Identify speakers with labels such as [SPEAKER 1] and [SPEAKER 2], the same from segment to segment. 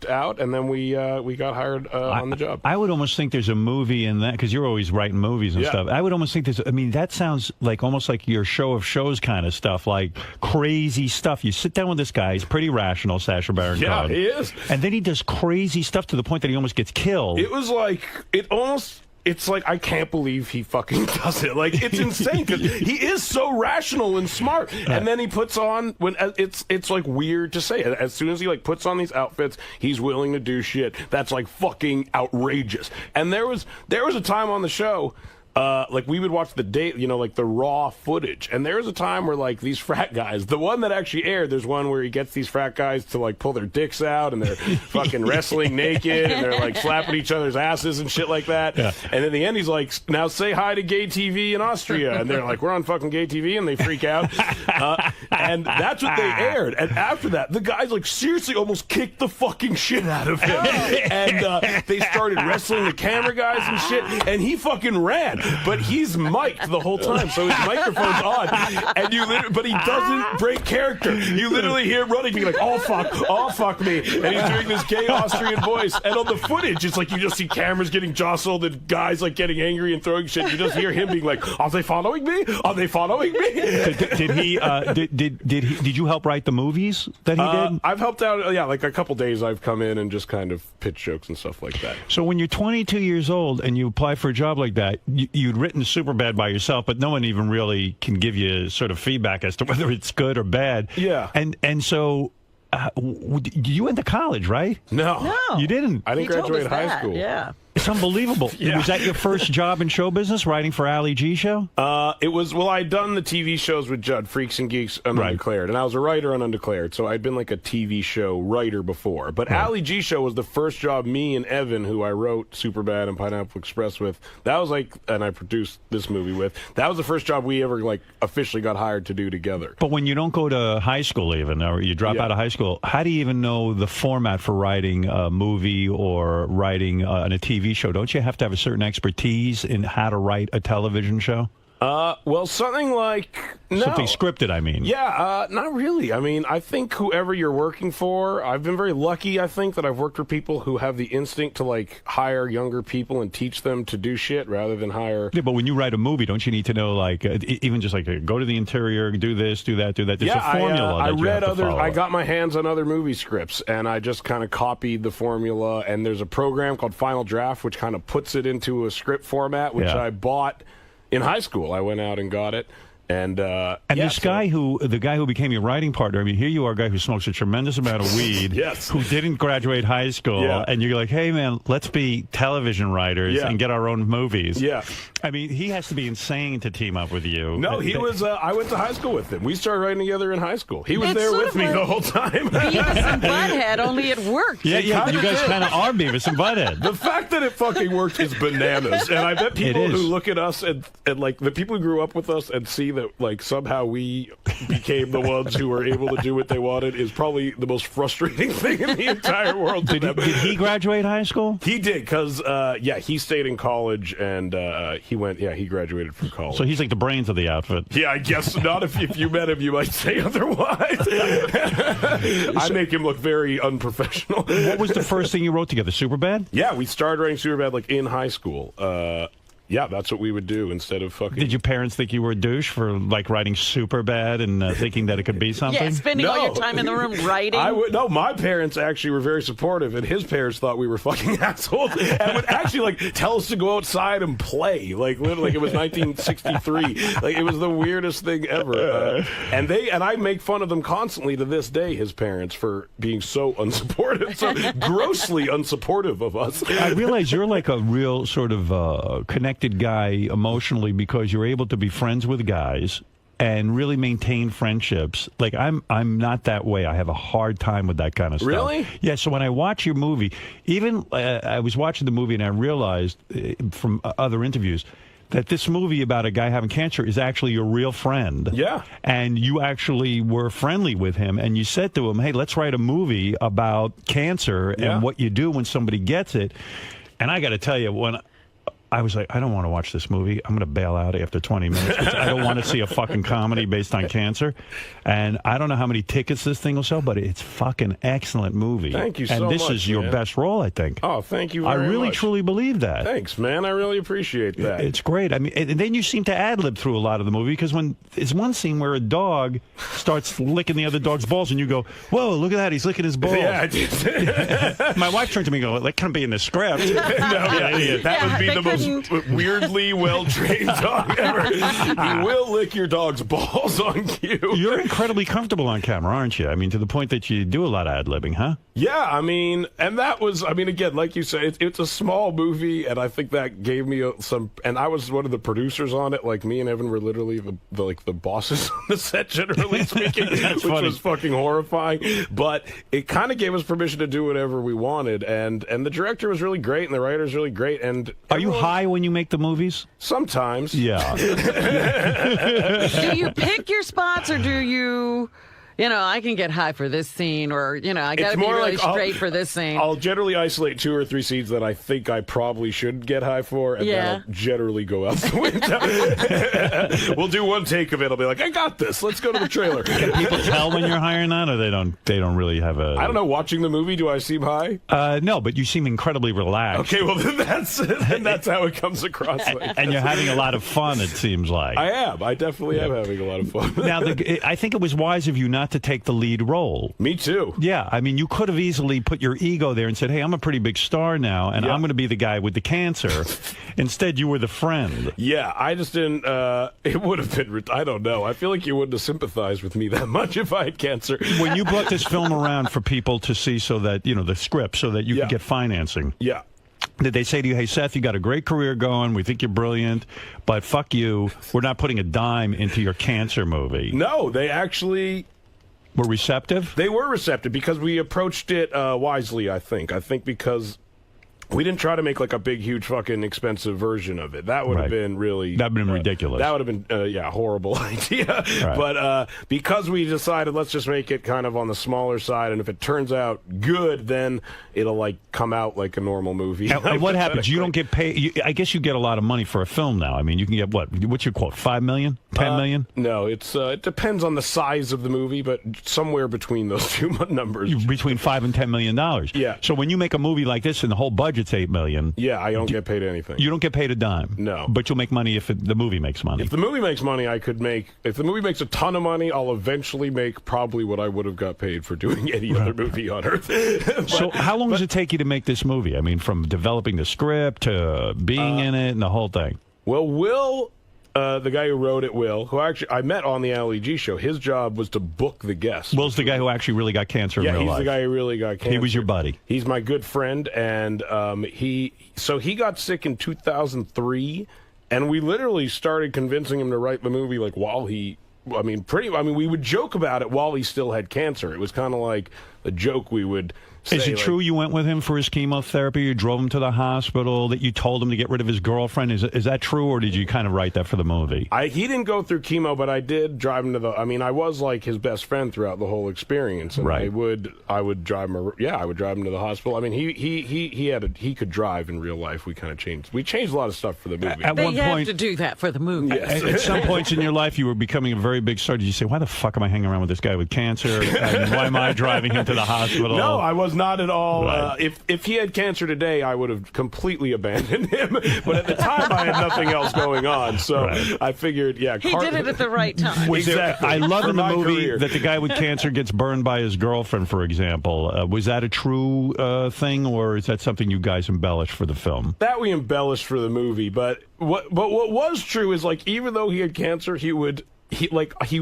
[SPEAKER 1] worked out, and then we got hired on the job.
[SPEAKER 2] I would almost think there's a movie in that, because you're always writing movies and stuff. I would almost think that sounds like almost like your show of shows kind of stuff, like crazy stuff. You sit down with this guy, he's pretty rational, Sacha Baron Cohen.
[SPEAKER 1] Yeah, he is.
[SPEAKER 2] And then he does crazy stuff to the point that he almost gets killed.
[SPEAKER 1] It's like, I can't believe he fucking does it. Like, it's insane, because he is so rational and smart. And then he puts on, it's like weird to say. As soon as he like puts on these outfits, he's willing to do shit that's like fucking outrageous. And there was a time on the show, like we would watch the raw footage, and there was a time where like these frat guys, the one that actually aired, there's one where he gets these frat guys to like pull their dicks out, and they're fucking wrestling naked, and they're like slapping each other's asses and shit like that. Yeah. And in the end, he's like, now say hi to gay TV in Austria, and they're like, we're on fucking gay TV, and they freak out. And that's what they aired. And after that, the guys like seriously almost kicked the fucking shit out of him, and they started wrestling the camera guys and shit, and he fucking ran. But he's mic'd the whole time, so his microphone's on, and but he doesn't break character. You literally hear him running, being like, "Oh fuck me," and he's doing this gay Austrian voice. And on the footage, it's like you just see cameras getting jostled and guys like getting angry and throwing shit. You just hear him being like, "Are they following me? Are they following me?"
[SPEAKER 2] Did you help write the movies that he did?
[SPEAKER 1] I've helped out. Yeah, like a couple days I've come in and just kind of pitch jokes and stuff like that.
[SPEAKER 2] So when you're 22 years old and you apply for a job like that, you'd written Superbad by yourself, but no one even really can give you sort of feedback as to whether it's good or bad.
[SPEAKER 1] Yeah.
[SPEAKER 2] And so you went to college, right?
[SPEAKER 1] No.
[SPEAKER 2] You didn't.
[SPEAKER 1] I didn't graduate high school.
[SPEAKER 3] Yeah.
[SPEAKER 2] It's unbelievable.
[SPEAKER 1] Yeah.
[SPEAKER 2] Was that your first job in show business, writing for Ali G Show?
[SPEAKER 1] It was, I'd done the TV shows with Judd, Freaks and Geeks, and Undeclared, and I was a writer on Undeclared, so I'd been like a TV show writer before. But Ali G Show was the first job me and Evan, who I wrote Superbad and Pineapple Express with, that was like, and I produced this movie with, that was the first job we ever like officially got hired to do together.
[SPEAKER 2] But when you don't go to high school even, or you drop out of high school, how do you even know the format for writing a movie or writing on a TV show? Don't you have to have a certain expertise in how to write a television show?
[SPEAKER 1] Well, something like...
[SPEAKER 2] Something scripted, I mean.
[SPEAKER 1] Yeah, not really. I mean, I think whoever you're working for, I've been very lucky, I think, that I've worked for people who have the instinct to, like, hire younger people and teach them to do shit rather than hire...
[SPEAKER 2] Yeah, but when you write a movie, don't you need to know, like, even just, like, go to the interior, do this, do that, do that. There's a formula
[SPEAKER 1] I
[SPEAKER 2] that you
[SPEAKER 1] read
[SPEAKER 2] have to follow.
[SPEAKER 1] I got my hands on other movie scripts, and I just kind of copied the formula, and there's a program called Final Draft, which kind of puts it into a script format, which I bought... In high school, I went out and got it, and the
[SPEAKER 2] guy who became your writing partner. I mean, here you are, a guy who smokes a tremendous amount of weed, who didn't graduate high school, and you're like, hey man, let's be television writers and get our own movies. Yeah, I mean, he has to be insane to team up with you.
[SPEAKER 1] No, he was. I went to high school with him. We started writing together in high school. He was there with me the whole time.
[SPEAKER 3] Beavis and Butthead, only it worked.
[SPEAKER 2] Yeah, you guys kind of are Beavis and Butthead.
[SPEAKER 1] The fact that it fucking worked is bananas, and I bet people who look at us and like the people who grew up with us and see that like somehow we became the ones who were able to do what they wanted is probably the most frustrating thing in the entire world.
[SPEAKER 2] Did he graduate high school?
[SPEAKER 1] He did, because he stayed in college, and he graduated from college.
[SPEAKER 2] So he's like the brains of the outfit.
[SPEAKER 1] Yeah, I guess not. If you met him, you might say otherwise. I make him look very unprofessional.
[SPEAKER 2] What was the first thing you wrote together? Superbad?
[SPEAKER 1] Yeah, we started writing Superbad like in high school. Yeah, that's what we would do instead of fucking...
[SPEAKER 2] Did your parents think you were a douche for, like, writing Superbad and thinking that it could be something?
[SPEAKER 3] Yeah, spending all your time in the room writing.
[SPEAKER 1] No, my parents actually were very supportive, and his parents thought we were fucking assholes and would actually, like, tell us to go outside and play. Like, literally, like it was 1963. Like, it was the weirdest thing ever. And I make fun of them constantly to this day, his parents, for being so unsupportive, so grossly unsupportive of us.
[SPEAKER 2] I realize you're like a real sort of connected guy emotionally, because you're able to be friends with guys and really maintain friendships. Like I'm not that way. I have a hard time with that kind of stuff.
[SPEAKER 1] Really?
[SPEAKER 2] Yeah. So when I watch your movie, even I was watching the movie and I realized from other interviews that this movie about a guy having cancer is actually your real friend.
[SPEAKER 1] Yeah.
[SPEAKER 2] And you actually were friendly with him, and you said to him, hey, let's write a movie about cancer and what you do when somebody gets it. And I got to tell you, I was like, I don't want to watch this movie. I'm going to bail out after 20 minutes. 'Cause I don't want to see a fucking comedy based on cancer. And I don't know how many tickets this thing will sell, but it's fucking excellent movie.
[SPEAKER 1] Thank you so much.
[SPEAKER 2] And this is your best role, I think.
[SPEAKER 1] Oh, thank you very much.
[SPEAKER 2] I really, truly believe that.
[SPEAKER 1] Thanks, man. I really appreciate that.
[SPEAKER 2] It's great. I mean, and then you seem to ad-lib through a lot of the movie, because when there's one scene where a dog starts licking the other dog's balls, and you go, whoa, look at that, he's licking his balls.
[SPEAKER 1] Yeah, I did.
[SPEAKER 2] My wife turned to me and go, that can't be in the script.
[SPEAKER 1] No, that would be the most weirdly well-trained dog ever. He will lick your dog's balls on cue.
[SPEAKER 2] You're incredibly comfortable on camera, aren't you? I mean, to the point that you do a lot of ad-libbing, huh?
[SPEAKER 1] Yeah, I mean, and that was, I mean, again, like you said, it's a small movie, and I think that gave me some, and I was one of the producers on it. Like, me and Evan were literally the bosses on the set, generally speaking, which was fucking horrifying. But it kind of gave us permission to do whatever we wanted, and the director was really great, and the writer's really great. And
[SPEAKER 2] are you high when you make the movies?
[SPEAKER 1] Sometimes.
[SPEAKER 2] Yeah.
[SPEAKER 3] Do you pick your spots, or do you... You know, I can get high for this scene, or, you know, I got to be really straight for this scene.
[SPEAKER 1] I'll generally isolate 2 or 3 scenes that I think I probably should get high for, and then I'll generally go out the window. We'll do one take of it. I'll be like, I got this. Let's go to the trailer.
[SPEAKER 2] Can people tell when you're high or not, or they don't really have a...
[SPEAKER 1] I don't know. Watching the movie, do I seem high?
[SPEAKER 2] No, but you seem incredibly relaxed.
[SPEAKER 1] Okay, well, then that's how it comes across.
[SPEAKER 2] And you're having a lot of fun, it seems like.
[SPEAKER 1] I am. I definitely am having a lot of fun.
[SPEAKER 2] Now, I think it was wise of you not to take the lead role.
[SPEAKER 1] Me too.
[SPEAKER 2] Yeah, I mean, you could have easily put your ego there and said, hey, I'm a pretty big star now, and I'm going to be the guy with the cancer. Instead, you were the friend.
[SPEAKER 1] Yeah, I just didn't, it would have been, I don't know. I feel like you wouldn't have sympathized with me that much if I had cancer.
[SPEAKER 2] When you brought this film around for people to see, so that, you know, the script, so that you could get financing.
[SPEAKER 1] Yeah.
[SPEAKER 2] Did they say to you, hey, Seth, you got a great career going, we think you're brilliant, but fuck you, we're not putting a dime into your cancer movie?
[SPEAKER 1] No, they actually...
[SPEAKER 2] were receptive?
[SPEAKER 1] They were receptive because we approached it wisely, I think. I think because we didn't try to make like a big, huge, fucking expensive version of it. That would have been really...
[SPEAKER 2] that would have been ridiculous.
[SPEAKER 1] That would have been, horrible idea. Right. But because we decided, let's just make it kind of on the smaller side, and if it turns out good, then it'll, like, come out like a normal movie.
[SPEAKER 2] And what happens? You don't get paid... I guess you get a lot of money for a film now. I mean, you can get, what's your quote, $5 million? $10 million?
[SPEAKER 1] No, it depends on the size of the movie, but somewhere between those 2 numbers.
[SPEAKER 2] Between $5 and $10 million.
[SPEAKER 1] Yeah.
[SPEAKER 2] So when you make a movie like this and the whole budget's $8 million...
[SPEAKER 1] Yeah, I don't get paid anything.
[SPEAKER 2] You don't get paid a dime?
[SPEAKER 1] No.
[SPEAKER 2] But you'll make money if the movie makes money?
[SPEAKER 1] If the movie makes money, I could make... If the movie makes a ton of money, I'll eventually make probably what I would have got paid for doing any other movie on Earth.
[SPEAKER 2] So how long does it take you to make this movie? I mean, from developing the script to being in it and the whole thing.
[SPEAKER 1] Well, Will... the guy who wrote it, Will, who I met on the LEG show, his job was to book the guests.
[SPEAKER 2] Will's the guy who actually really got cancer in real life.
[SPEAKER 1] Yeah, he's the guy who really got cancer.
[SPEAKER 2] He was your buddy.
[SPEAKER 1] He's my good friend, and he got sick in 2003, and we literally started convincing him to write the movie like while he... we would joke about it while he still had cancer. It was kind of like a joke we would say.
[SPEAKER 2] Is it true you went with him for his chemotherapy? You drove him to the hospital, that you told him to get rid of his girlfriend? Is that true, or did you kind of write that for the movie?
[SPEAKER 1] He didn't go through chemo, but I did drive him to the... I was like his best friend throughout the whole experience. And
[SPEAKER 2] right.
[SPEAKER 1] I would drive him... Yeah, I would drive him to the hospital. I mean, he could drive in real life. We kind of changed... We changed a lot of stuff for the movie.
[SPEAKER 3] At one point... have to do that for the movie.
[SPEAKER 1] Yes.
[SPEAKER 2] At some points in your life, you were becoming a very big star. Did you say, why the fuck am I hanging around with this guy with cancer? And why am I driving him to the hospital?
[SPEAKER 1] No, I was not at all.
[SPEAKER 2] Right.
[SPEAKER 1] If he had cancer today, I would have completely abandoned him. But at the time, I had nothing else going on. So I figured,
[SPEAKER 3] he did it at the right time.
[SPEAKER 1] Exactly.
[SPEAKER 2] I love in the movie
[SPEAKER 1] career
[SPEAKER 2] that the guy with cancer gets burned by his girlfriend, for example. Was that a true thing, or is that something you guys embellished for the film?
[SPEAKER 1] That we embellished for the movie. But what was true is, like, even though he had cancer, he would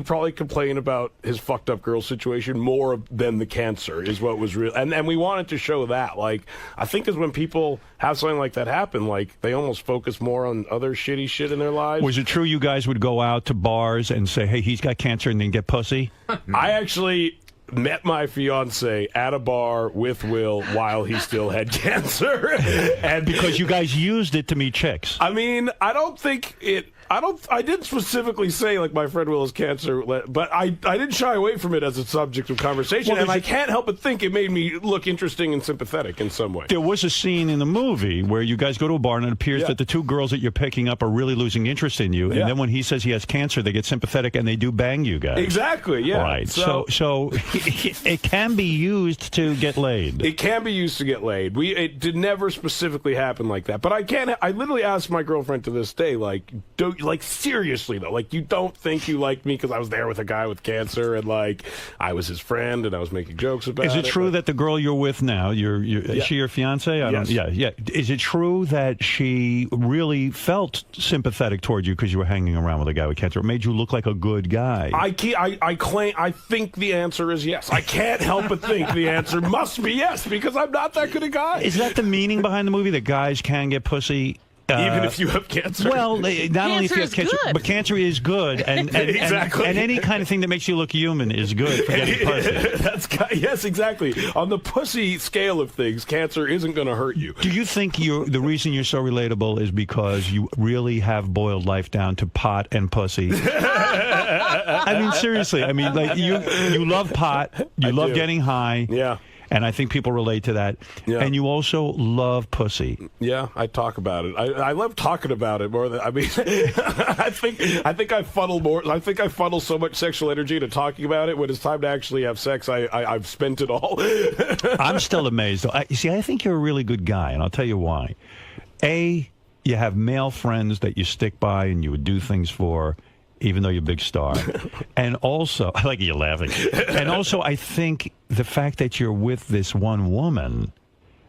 [SPEAKER 1] probably complain about his fucked up girl situation more than the cancer is what was real. And we wanted to show that. Like, I think is when people have something like that happen, like, they almost focus more on other shitty shit in their lives.
[SPEAKER 2] Was it true you guys would go out to bars and say, hey, he's got cancer, and then get pussy?
[SPEAKER 1] I actually met my fiance at a bar with Will while he still had cancer.
[SPEAKER 2] And because you guys used it to meet chicks.
[SPEAKER 1] I mean, I don't think it... I didn't specifically say like my friend Will has cancer, but I didn't shy away from it as a subject of conversation, and I can't help but think it made me look interesting and sympathetic in some way.
[SPEAKER 2] There was a scene in the movie where you guys go to a bar and it appears that the two girls that you're picking up are really losing interest in you, and then when he says he has cancer, they get sympathetic and they do bang you guys.
[SPEAKER 1] Exactly. Yeah.
[SPEAKER 2] Right. So it can be used to get laid.
[SPEAKER 1] It can be used to get laid. It did never specifically happen like that, but I literally asked my girlfriend to this day, like, seriously though, like, you don't think you liked me because I was there with a guy with cancer and like I was his friend and I was making jokes about it?
[SPEAKER 2] Is it true that the girl you're with now, is she your fiance?
[SPEAKER 1] Yes.
[SPEAKER 2] Yeah. Is it true that she really felt sympathetic toward you because you were hanging around with a guy with cancer? It made you look like a good guy.
[SPEAKER 1] I think the answer is yes. I can't help but think the answer must be yes because I'm not that good a guy.
[SPEAKER 2] Is that the meaning behind the movie, that guys can get pussy?
[SPEAKER 1] Even if you have cancer?
[SPEAKER 2] Well, not only if you have cancer, but cancer is good. And
[SPEAKER 1] exactly.
[SPEAKER 2] And any kind of thing that makes you look human is good for getting pussy.
[SPEAKER 1] Yes, exactly. On the pussy scale of things, cancer isn't going to hurt you.
[SPEAKER 2] Do you think the reason you're so relatable is because you really have boiled life down to pot and pussy? I mean, seriously. I mean, like, you love pot. You love getting high.
[SPEAKER 1] Yeah.
[SPEAKER 2] And I think people relate to that. Yeah. And you also love pussy.
[SPEAKER 1] Yeah, I talk about it. I love talking about it more than I mean. I think I funnel more. I think I funnel so much sexual energy into talking about it. When it's time to actually have sex, I've spent it all.
[SPEAKER 2] I'm still amazed. You see, I think you're a really good guy, and I'll tell you why. A, you have male friends that you stick by and you would do things for, even though you're a big star. And also, I like you laughing. And also, I think the fact that you're with this one woman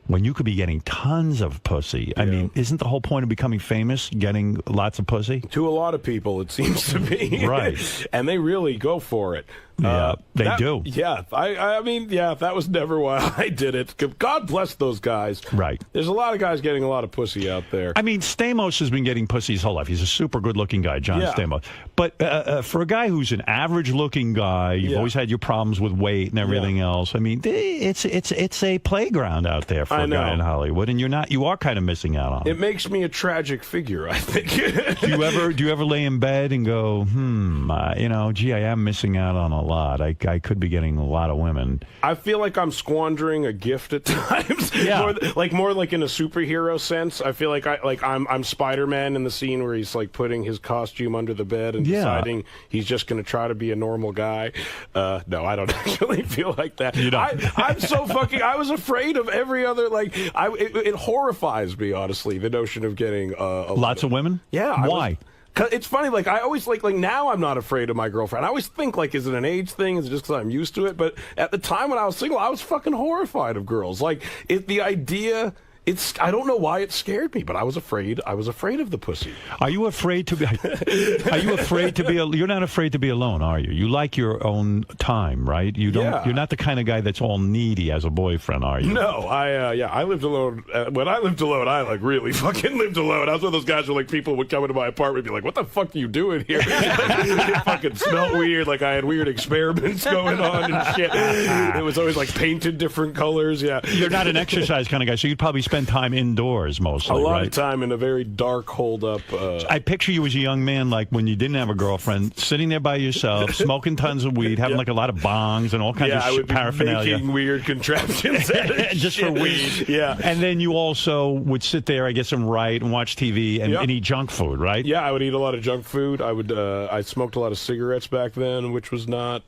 [SPEAKER 2] when you could be getting tons of pussy. I mean, isn't the whole point of becoming famous getting lots of pussy?
[SPEAKER 1] To a lot of people, it seems to be.
[SPEAKER 2] Right.
[SPEAKER 1] And they really go for it.
[SPEAKER 2] Yeah, they do.
[SPEAKER 1] Yeah, I mean, that was never why I did it. God bless those guys.
[SPEAKER 2] Right.
[SPEAKER 1] There's a lot of guys getting a lot of pussy out there.
[SPEAKER 2] I mean, Stamos has been getting pussy his whole life. He's a super good-looking guy, John Stamos. But for a guy who's an average-looking guy, you've always had your problems with weight and everything else. I mean, it's a playground out there for a guy in Hollywood, and you are kind of missing out on it.
[SPEAKER 1] It makes me a tragic figure, I think.
[SPEAKER 2] Do you ever lay in bed and go, gee, I am missing out on a lot. I could be getting a lot of women.
[SPEAKER 1] I feel like I'm squandering a gift at times. Yeah. more like in a superhero sense. I feel like I'm Spider-Man in the scene where he's like putting his costume under the bed and deciding he's just going to try to be a normal guy. No, I don't actually feel like that.
[SPEAKER 2] You don't.
[SPEAKER 1] I'm so fucking. I was afraid of every other it horrifies me, honestly, the notion of getting
[SPEAKER 2] lots of women.
[SPEAKER 1] Yeah.
[SPEAKER 2] Why?
[SPEAKER 1] It's funny, like, I always, like now I'm not afraid of my girlfriend. I always think, like, is it an age thing? Is it just because I'm used to it? But at the time when I was single, I was fucking horrified of girls. Like, the idea... I don't know why it scared me, but I was afraid. I was afraid of the pussy.
[SPEAKER 2] Are you afraid to be? Are you afraid to be? You're not afraid to be alone, are you? You like your own time, right? You don't. Yeah. You're not the kind of guy that's all needy as a boyfriend, are you?
[SPEAKER 1] No, I lived alone. When I lived alone, I like really fucking lived alone. I was one of those guys where like people would come into my apartment and be like, "What the fuck are you doing here?" It fucking smelled weird. Like I had weird experiments going on and shit. It was always like painted different colors. Yeah,
[SPEAKER 2] you're not an exercise kind of guy, so you'd probably spend time indoors mostly.
[SPEAKER 1] A lot of time in a very dark, holed up.
[SPEAKER 2] I picture you as a young man, like when you didn't have a girlfriend, sitting there by yourself, smoking tons of weed, having like a lot of bongs and all kinds of paraphernalia,
[SPEAKER 1] making weird contraptions
[SPEAKER 2] just for weed.
[SPEAKER 1] Yeah,
[SPEAKER 2] and then you also would sit there, I guess, and write and watch TV and eat junk food, right?
[SPEAKER 1] Yeah, I would eat a lot of junk food. I smoked a lot of cigarettes back then, which was not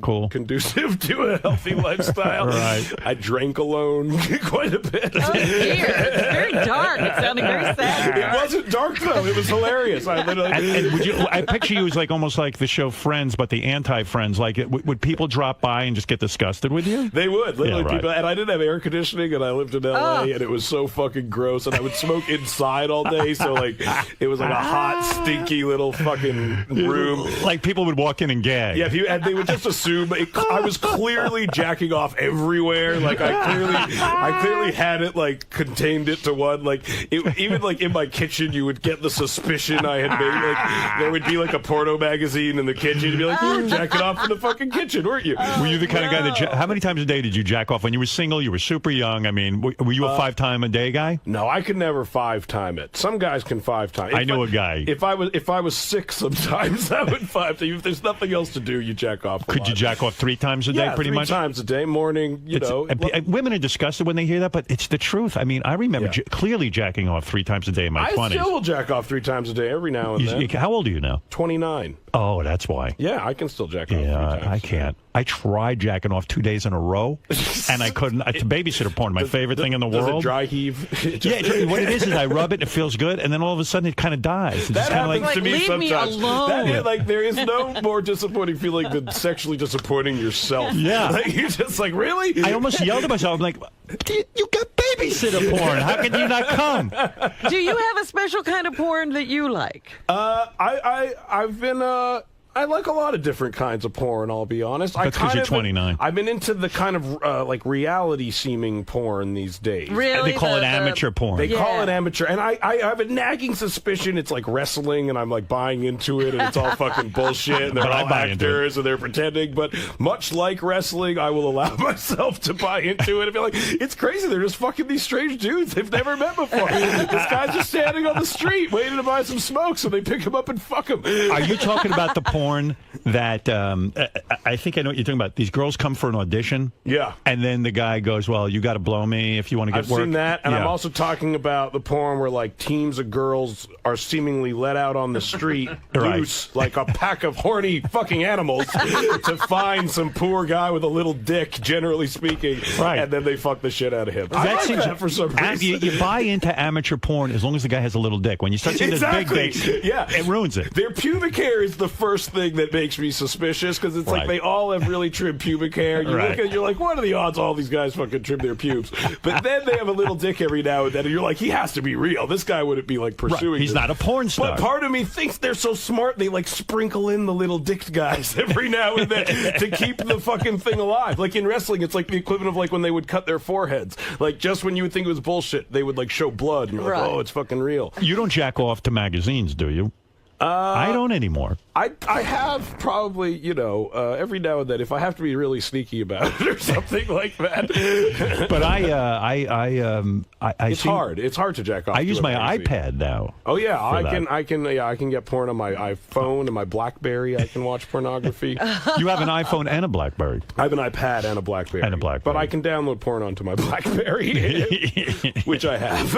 [SPEAKER 2] cool,
[SPEAKER 1] conducive to a healthy lifestyle.
[SPEAKER 2] Right.
[SPEAKER 1] I drank alone quite a bit.
[SPEAKER 3] It's very dark. It sounded very sad.
[SPEAKER 1] It wasn't dark though. It was hilarious. I literally.
[SPEAKER 2] And I picture you as like almost like the show Friends, but the anti-Friends. Like, would people drop by and just get disgusted with you?
[SPEAKER 1] They would. Literally, people. And I didn't have air conditioning, and I lived in L.A. and it was so fucking gross. And I would smoke inside all day, so like it was like a hot, stinky little fucking room.
[SPEAKER 2] Like people would walk in and gag.
[SPEAKER 1] Yeah, and they would just assume I was clearly jacking off everywhere. Like I clearly had it like. like contained it to one. Like even like in my kitchen, you would get the suspicion I had made. Like there would be like a porno magazine in the kitchen. You'd be like, you were jacking off in the fucking kitchen, weren't you?
[SPEAKER 2] Were you the kind of guy that? How many times a day did you jack off when you were single? You were super young. I mean, were you a 5-time-a-day guy?
[SPEAKER 1] No, I could never 5-time it. Some guys can 5-time.
[SPEAKER 2] I know a guy.
[SPEAKER 1] If I was sick sometimes, I would 5-time. If there's nothing else to do, you jack off.
[SPEAKER 2] Could you jack off 3 times a day? Pretty much
[SPEAKER 1] 3 times a day, morning. You know,
[SPEAKER 2] women are disgusted when they hear that, but it's the truth. I mean, I remember clearly jacking off 3 times a day in my 20s.
[SPEAKER 1] I still will jack off 3 times a day every now and then.
[SPEAKER 2] How old are you now?
[SPEAKER 1] 29.
[SPEAKER 2] Oh, that's why.
[SPEAKER 1] Yeah, I can still jack off 3
[SPEAKER 2] Yeah,
[SPEAKER 1] times.
[SPEAKER 2] I can't. I tried jacking off 2 days in a row, and I couldn't. It's babysitter porn, my favorite thing in the world.
[SPEAKER 1] Does it dry heave?
[SPEAKER 2] Yeah, what it is I rub it, and it feels good, and then all of a sudden it kind of dies.
[SPEAKER 1] That happens to me
[SPEAKER 3] leave
[SPEAKER 1] sometimes.
[SPEAKER 3] Me alone.
[SPEAKER 1] Like there is no more disappointing feeling than sexually disappointing yourself.
[SPEAKER 2] Yeah,
[SPEAKER 1] like, you're just like, really?
[SPEAKER 2] I almost yelled at myself. I'm like, you got babysitter porn. How can you not come?
[SPEAKER 3] Do you have a special kind of porn that you like?
[SPEAKER 1] I've been I like a lot of different kinds of porn, I'll be honest.
[SPEAKER 2] That's because you're 29.
[SPEAKER 1] I've been into the kind of like reality-seeming porn these days.
[SPEAKER 3] Really?
[SPEAKER 2] They call it amateur porn.
[SPEAKER 1] They call it amateur. And I have a nagging suspicion it's like wrestling, and I'm like buying into it, and it's all fucking bullshit, and they're all actors, and they're pretending. But much like wrestling, I will allow myself to buy into it and be like, it's crazy. They're just fucking these strange dudes they've never met before. This guy's just standing on the street waiting to buy some smoke, so they pick him up and fuck him.
[SPEAKER 2] Are you talking about the porn that I think I know what you're talking about? These girls come for an audition, and then the guy goes, "Well, you got to blow me if you want to get work."
[SPEAKER 1] I've seen that, and I'm also talking about the porn where like teams of girls are seemingly let out on the street, loose like a pack of horny fucking animals, to find some poor guy with a little dick, generally speaking, and then they fuck the shit out of him. I like that for some reason.
[SPEAKER 2] You buy into amateur porn as long as the guy has a little dick. When you start seeing this big dick, it ruins it.
[SPEAKER 1] Their pubic hair is the first thing that makes me suspicious, because it's like they all have really trimmed pubic hair. You look at it, you're like, what are the odds all these guys fucking trim their pubes? But then they have a little dick every now and then, and you're like, he has to be real. This guy wouldn't be like pursuing
[SPEAKER 2] He's not a porn star.
[SPEAKER 1] But part of me thinks they're so smart, they like sprinkle in the little dicked guys every now and then to keep the fucking thing alive. Like in wrestling, it's like the equivalent of like when they would cut their foreheads. Like just when you would think it was bullshit, they would like show blood, and you're like, oh, it's fucking real.
[SPEAKER 2] You don't jack off to magazines, do you? I don't anymore.
[SPEAKER 1] I have probably, every now and then, if I have to be really sneaky about it or something like that.
[SPEAKER 2] But
[SPEAKER 1] it's hard. It's hard to jack off.
[SPEAKER 2] I use my iPad now.
[SPEAKER 1] Oh yeah, I can get porn on my iPhone and my BlackBerry. I can watch pornography.
[SPEAKER 2] You have an iPhone and a BlackBerry.
[SPEAKER 1] I have an iPad and a BlackBerry. But I can download porn onto my BlackBerry, which I have.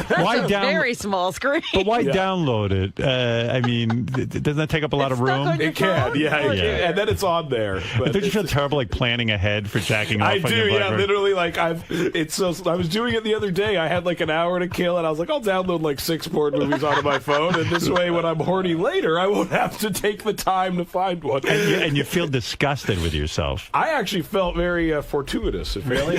[SPEAKER 3] That's a very small screen.
[SPEAKER 2] But why download it? I mean, doesn't that take up a lot of room?
[SPEAKER 1] It can, and then it's on there. But
[SPEAKER 2] don't you feel terrible like planning ahead for jacking off?
[SPEAKER 1] I do, literally. Like I was doing it the other day. I had like an hour to kill, and I was like, I'll download like 6 porn movies onto my phone, and this way, when I'm horny later, I won't have to take the time to find one.
[SPEAKER 2] And you feel disgusted with yourself.
[SPEAKER 1] I actually felt very fortuitous. Really,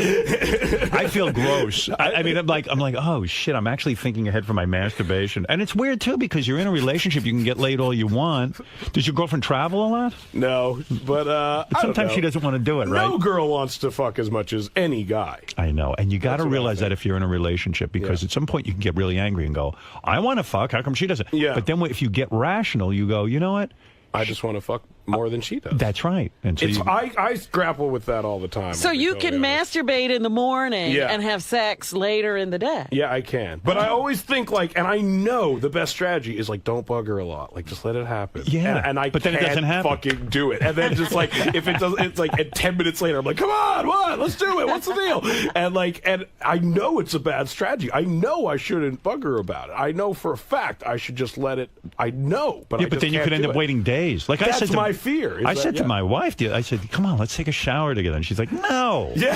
[SPEAKER 2] I feel gross. I mean, I'm like, oh shit, I'm actually thinking ahead for my masturbation, and it's weird too because you're in a relationship. You can get laid all you want. Does your girlfriend travel a lot?
[SPEAKER 1] No, but
[SPEAKER 2] sometimes she doesn't want to do it, right?
[SPEAKER 1] No girl wants to fuck as much as any guy.
[SPEAKER 2] I know, and you got to realize that if you're in a relationship, because at some point you can get really angry and go, I want to fuck, how come she doesn't?
[SPEAKER 1] Yeah.
[SPEAKER 2] But then if you get rational, you go, you know what?
[SPEAKER 1] I just want to fuck more than she does.
[SPEAKER 2] That's right. And so
[SPEAKER 1] I grapple with that all the time.
[SPEAKER 3] So you can masturbate in the morning and have sex later in the day.
[SPEAKER 1] Yeah, I can. But I always think and I know the best strategy is don't bug her a lot. Like just let it happen.
[SPEAKER 2] Yeah.
[SPEAKER 1] And I
[SPEAKER 2] but then it doesn't happen.
[SPEAKER 1] Fucking do it. And then just if it does, it's and 10 minutes later, I'm like, come on, what? Let's do it. What's the deal? And I know it's a bad strategy. I know I shouldn't bug her about it. I know for a fact I should just let it. I know, but
[SPEAKER 2] but then you could end up waiting days. Like
[SPEAKER 1] that's my fear.
[SPEAKER 2] I said to my wife, I said, come on, let's take a shower together. And she's like, no.
[SPEAKER 1] Yeah.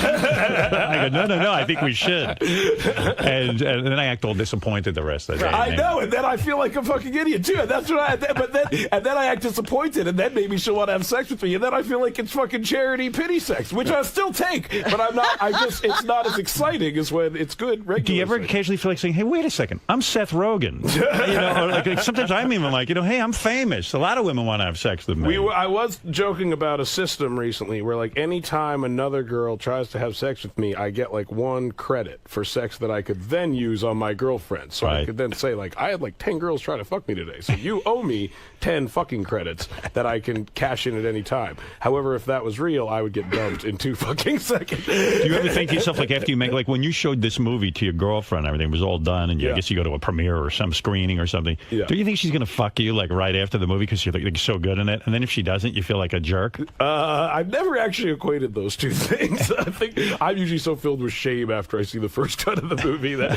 [SPEAKER 2] I go, no, I think we should. And then I act all disappointed the rest of the day.
[SPEAKER 1] I know, and then I feel like a fucking idiot too. And that's what then I act disappointed, and then maybe she'll want to have sex with me, and then I feel like it's fucking charity pity sex, which I still take, but I'm not. It's not as exciting as when it's good. Regular.
[SPEAKER 2] Do you ever occasionally feel like saying, hey, wait a second, I'm Seth Rogen? Or sometimes I'm even like, hey, I'm famous. A lot of women want to have sex with me.
[SPEAKER 1] I was joking about a system recently where, like, anytime another girl tries to have sex with me, I get, like, 1 credit for sex that I could then use on my girlfriend. So I could then say, like, I had, like, 10 girls try to fuck me today, so you owe me 10 fucking credits that I can cash in at any time. However, if that was real, I would get dumped in 2 fucking seconds.
[SPEAKER 2] Do you ever think to yourself, like, after you make, like, when you showed this movie to your girlfriend, everything was all done, and I guess you go to a premiere or some screening or something. Yeah. Do you think she's going to fuck you, like, right after the movie because you're, like, so good in it? And then if she doesn't, you feel like a jerk?
[SPEAKER 1] I've never actually equated those 2 things. I think I'm usually so filled with shame after I see the first cut of the movie that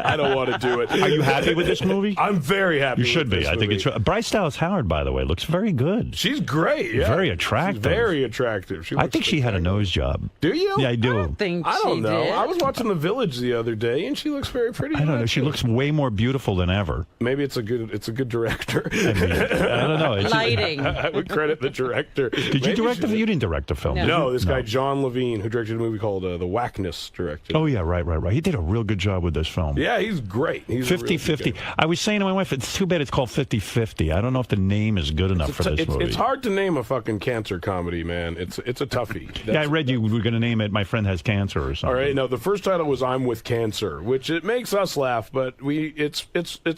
[SPEAKER 1] I don't want to do it.
[SPEAKER 2] Are you happy with this movie?
[SPEAKER 1] I'm very happy.
[SPEAKER 2] You should be. I think it's Bryce Dallas Howard, by the way, looks very good.
[SPEAKER 1] She's great. Yeah.
[SPEAKER 2] Very attractive.
[SPEAKER 1] She's very attractive.
[SPEAKER 2] I think she had a nose job.
[SPEAKER 1] Do you?
[SPEAKER 2] Yeah, I do.
[SPEAKER 3] I
[SPEAKER 1] don't know.
[SPEAKER 3] Did.
[SPEAKER 1] I was watching The Village the other day, and she looks very pretty.
[SPEAKER 2] I don't know. She looks way more beautiful than ever.
[SPEAKER 1] Maybe it's a good director.
[SPEAKER 2] I don't know.
[SPEAKER 3] Lighting.
[SPEAKER 1] I would credit the director.
[SPEAKER 2] Did you direct You didn't direct a film.
[SPEAKER 1] No, this guy John Levine, who directed a movie called The Whackness, directed.
[SPEAKER 2] Oh yeah, right. He did a real good job with this film.
[SPEAKER 1] Yeah, he's great. He's
[SPEAKER 2] 50-50. I was saying to my wife, it's too bad it's called 50-50. I don't know if the name is good enough for this movie.
[SPEAKER 1] It's hard to name a fucking cancer comedy, man. It's a toughie.
[SPEAKER 2] I read you were going to name it My Friend Has Cancer or something.
[SPEAKER 1] All right, no, the first title was I'm With Cancer, which it makes us laugh, but it's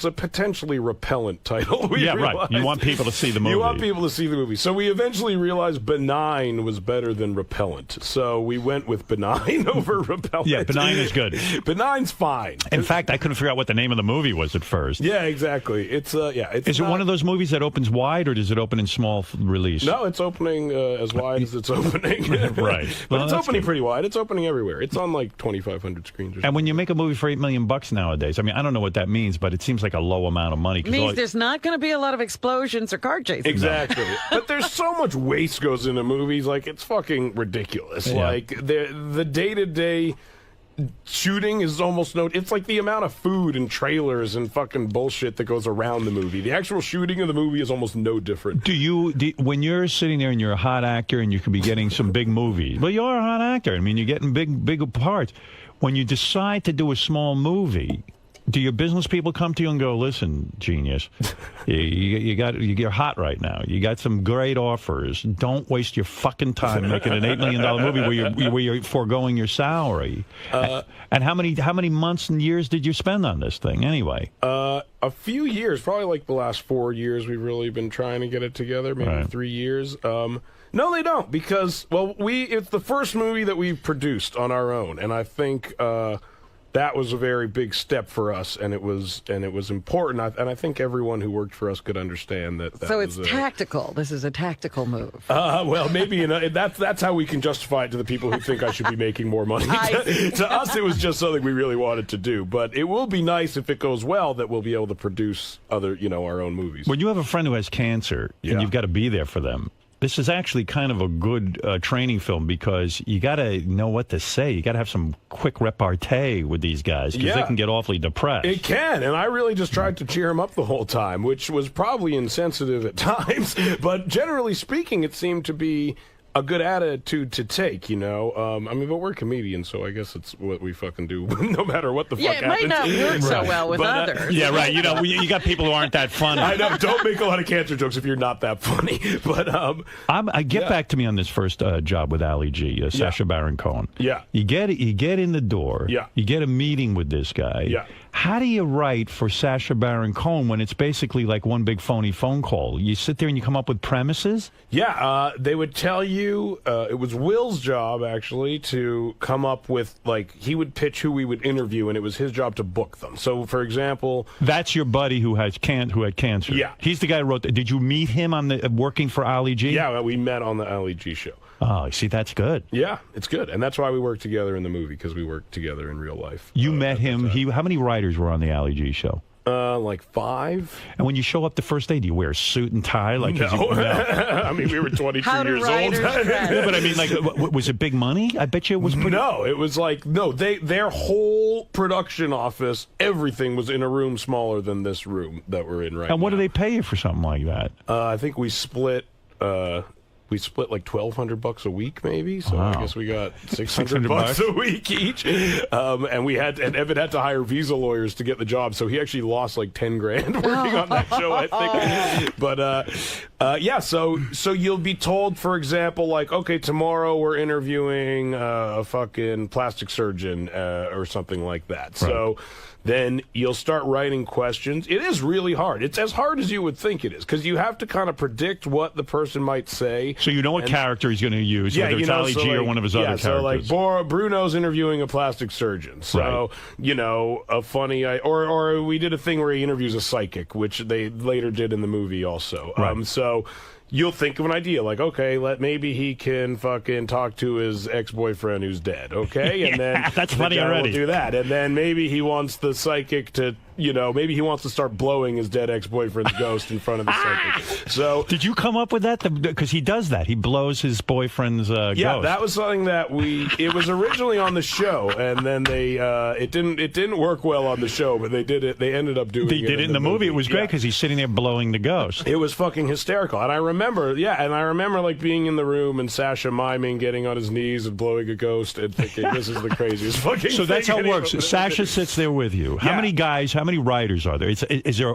[SPEAKER 1] a potentially repellent title.
[SPEAKER 2] Right. You want people to see the movie.
[SPEAKER 1] You want people to see the movie. So we eventually realized benign was better than repellent. So we went with benign over repellent.
[SPEAKER 2] Yeah, benign is good.
[SPEAKER 1] Benign's fine.
[SPEAKER 2] In fact, I couldn't figure out what the name of the movie was at first.
[SPEAKER 1] Yeah, exactly. Is it
[SPEAKER 2] one of those movies that opens wide, or does it open in small release?
[SPEAKER 1] No, it's opening as wide as it's opening.
[SPEAKER 2] Right.
[SPEAKER 1] But it's opening pretty wide. It's opening everywhere. It's on like 2,500 screens or something.
[SPEAKER 2] And when you make a movie for $8 million nowadays, I mean, I don't know what that means, but it seems like a low amount of money.
[SPEAKER 3] It means there's not going to be a lot of explosions or car chases.
[SPEAKER 1] Exactly. But there's so much waste goes into movies, like it's fucking ridiculous. Yeah. Like the day-to-day shooting is almost it's like the amount of food and trailers and fucking bullshit that goes around the movie. The actual shooting of the movie is almost no different.
[SPEAKER 2] When you're sitting there and you're a hot actor and you could be getting some big movies, well, you're a hot actor. I mean, you're getting big parts. When you decide to do a small movie, do your business people come to you and go, listen, genius, you're hot right now. You got some great offers. Don't waste your fucking time making an $8 million movie where you're foregoing your salary. And how many months and years did you spend on this thing anyway?
[SPEAKER 1] A few years, probably like the last 4 years. We've really been trying to get it together. Maybe 3 years. No, they don't, because it's the first movie that we've produced on our own, and I think that was a very big step for us, and it was important. And I think everyone who worked for us could understand that.
[SPEAKER 3] So it's tactical. This is a tactical move.
[SPEAKER 1] Well, maybe that's how we can justify it to the people who think I should be making more money. To us, it was just something we really wanted to do. But it will be nice if it goes well that we'll be able to produce other, our own movies.
[SPEAKER 2] When you have a friend who has cancer and you've got to be there for them, this is actually kind of a good training film because you got to know what to say. You got to have some quick repartee with these guys because they can get awfully depressed.
[SPEAKER 1] It can, and I really just tried to cheer him up the whole time, which was probably insensitive at times. But generally speaking, it seemed to be a good attitude to take, I mean, but we're comedians, so I guess it's what we fucking do, no matter what the fuck happens.
[SPEAKER 3] Yeah, it might not work so well with others.
[SPEAKER 2] Yeah, right. You got people who aren't that funny.
[SPEAKER 1] I know. Don't make a lot of cancer jokes if you're not that funny. But
[SPEAKER 2] get back to me on this first job with Ali G, Sacha Baron Cohen.
[SPEAKER 1] Yeah.
[SPEAKER 2] You get in the door.
[SPEAKER 1] Yeah.
[SPEAKER 2] You get a meeting with this guy.
[SPEAKER 1] Yeah.
[SPEAKER 2] How do you write for Sacha Baron Cohen when it's basically like one big phony phone call? You sit there and you come up with premises?
[SPEAKER 1] Yeah, they would tell you, it was Will's job, actually, to come up with, he would pitch who we would interview, and it was his job to book them. So, for example...
[SPEAKER 2] That's your buddy who had cancer?
[SPEAKER 1] Yeah.
[SPEAKER 2] He's the guy who wrote... Did you meet him on working for Ali G?
[SPEAKER 1] Yeah, we met on the Ali G show.
[SPEAKER 2] Oh, see, that's good.
[SPEAKER 1] Yeah, it's good. And that's why we work together in the movie, because we work together in real life.
[SPEAKER 2] You met him. How many writers were on the Ali G show?
[SPEAKER 1] Like 5.
[SPEAKER 2] And when you show up the first day, do you wear a suit and tie?
[SPEAKER 1] No. I mean, we were 22 years old.
[SPEAKER 2] Yeah, but I mean, was it big money? I bet you it was pretty...
[SPEAKER 1] No, it was their whole production office, everything was in a room smaller than this room that we're in right now.
[SPEAKER 2] And what do they pay you for something like that?
[SPEAKER 1] I think we split... we split like $1,200 a week, maybe. So
[SPEAKER 2] wow.
[SPEAKER 1] I guess we got $600 a week each. And Evan had to hire visa lawyers to get the job, so he actually lost like 10 grand working on that show, I think. But yeah, so you'll be told, for example, like, okay, tomorrow we're interviewing a fucking plastic surgeon or something like that. Right. So then you'll start writing questions. It is really hard. It's as hard as you would think it is, because you have to kind of predict what the person might say.
[SPEAKER 2] So you know what character he's going to use, whether it's Ali G or one of his other characters.
[SPEAKER 1] So like Bruno's interviewing a plastic surgeon. So, a funny... Or we did a thing where he interviews a psychic, which they later did in the movie also. Right. So... you'll think of an idea like, okay, maybe he can fucking talk to his ex-boyfriend who's dead, okay? And then
[SPEAKER 2] that's funny already.
[SPEAKER 1] We'll do that, and then maybe he wants the psychic to, maybe he wants to start blowing his dead ex-boyfriend's ghost in front of the psychic. So,
[SPEAKER 2] did you come up with that? Because he does that. He blows his boyfriend's ghost.
[SPEAKER 1] Yeah, that was something that it was originally on the show, and then it didn't work well on the show, but they did it. They ended up doing it.
[SPEAKER 2] They did it in the movie. It was great because he's sitting there blowing the ghost.
[SPEAKER 1] It was fucking hysterical, and I remember like being in the room and Sasha miming, getting on his knees and blowing a ghost and thinking, this is the craziest fucking
[SPEAKER 2] So that's how it works. Sasha sits there with you. How many guys, how many writers are there?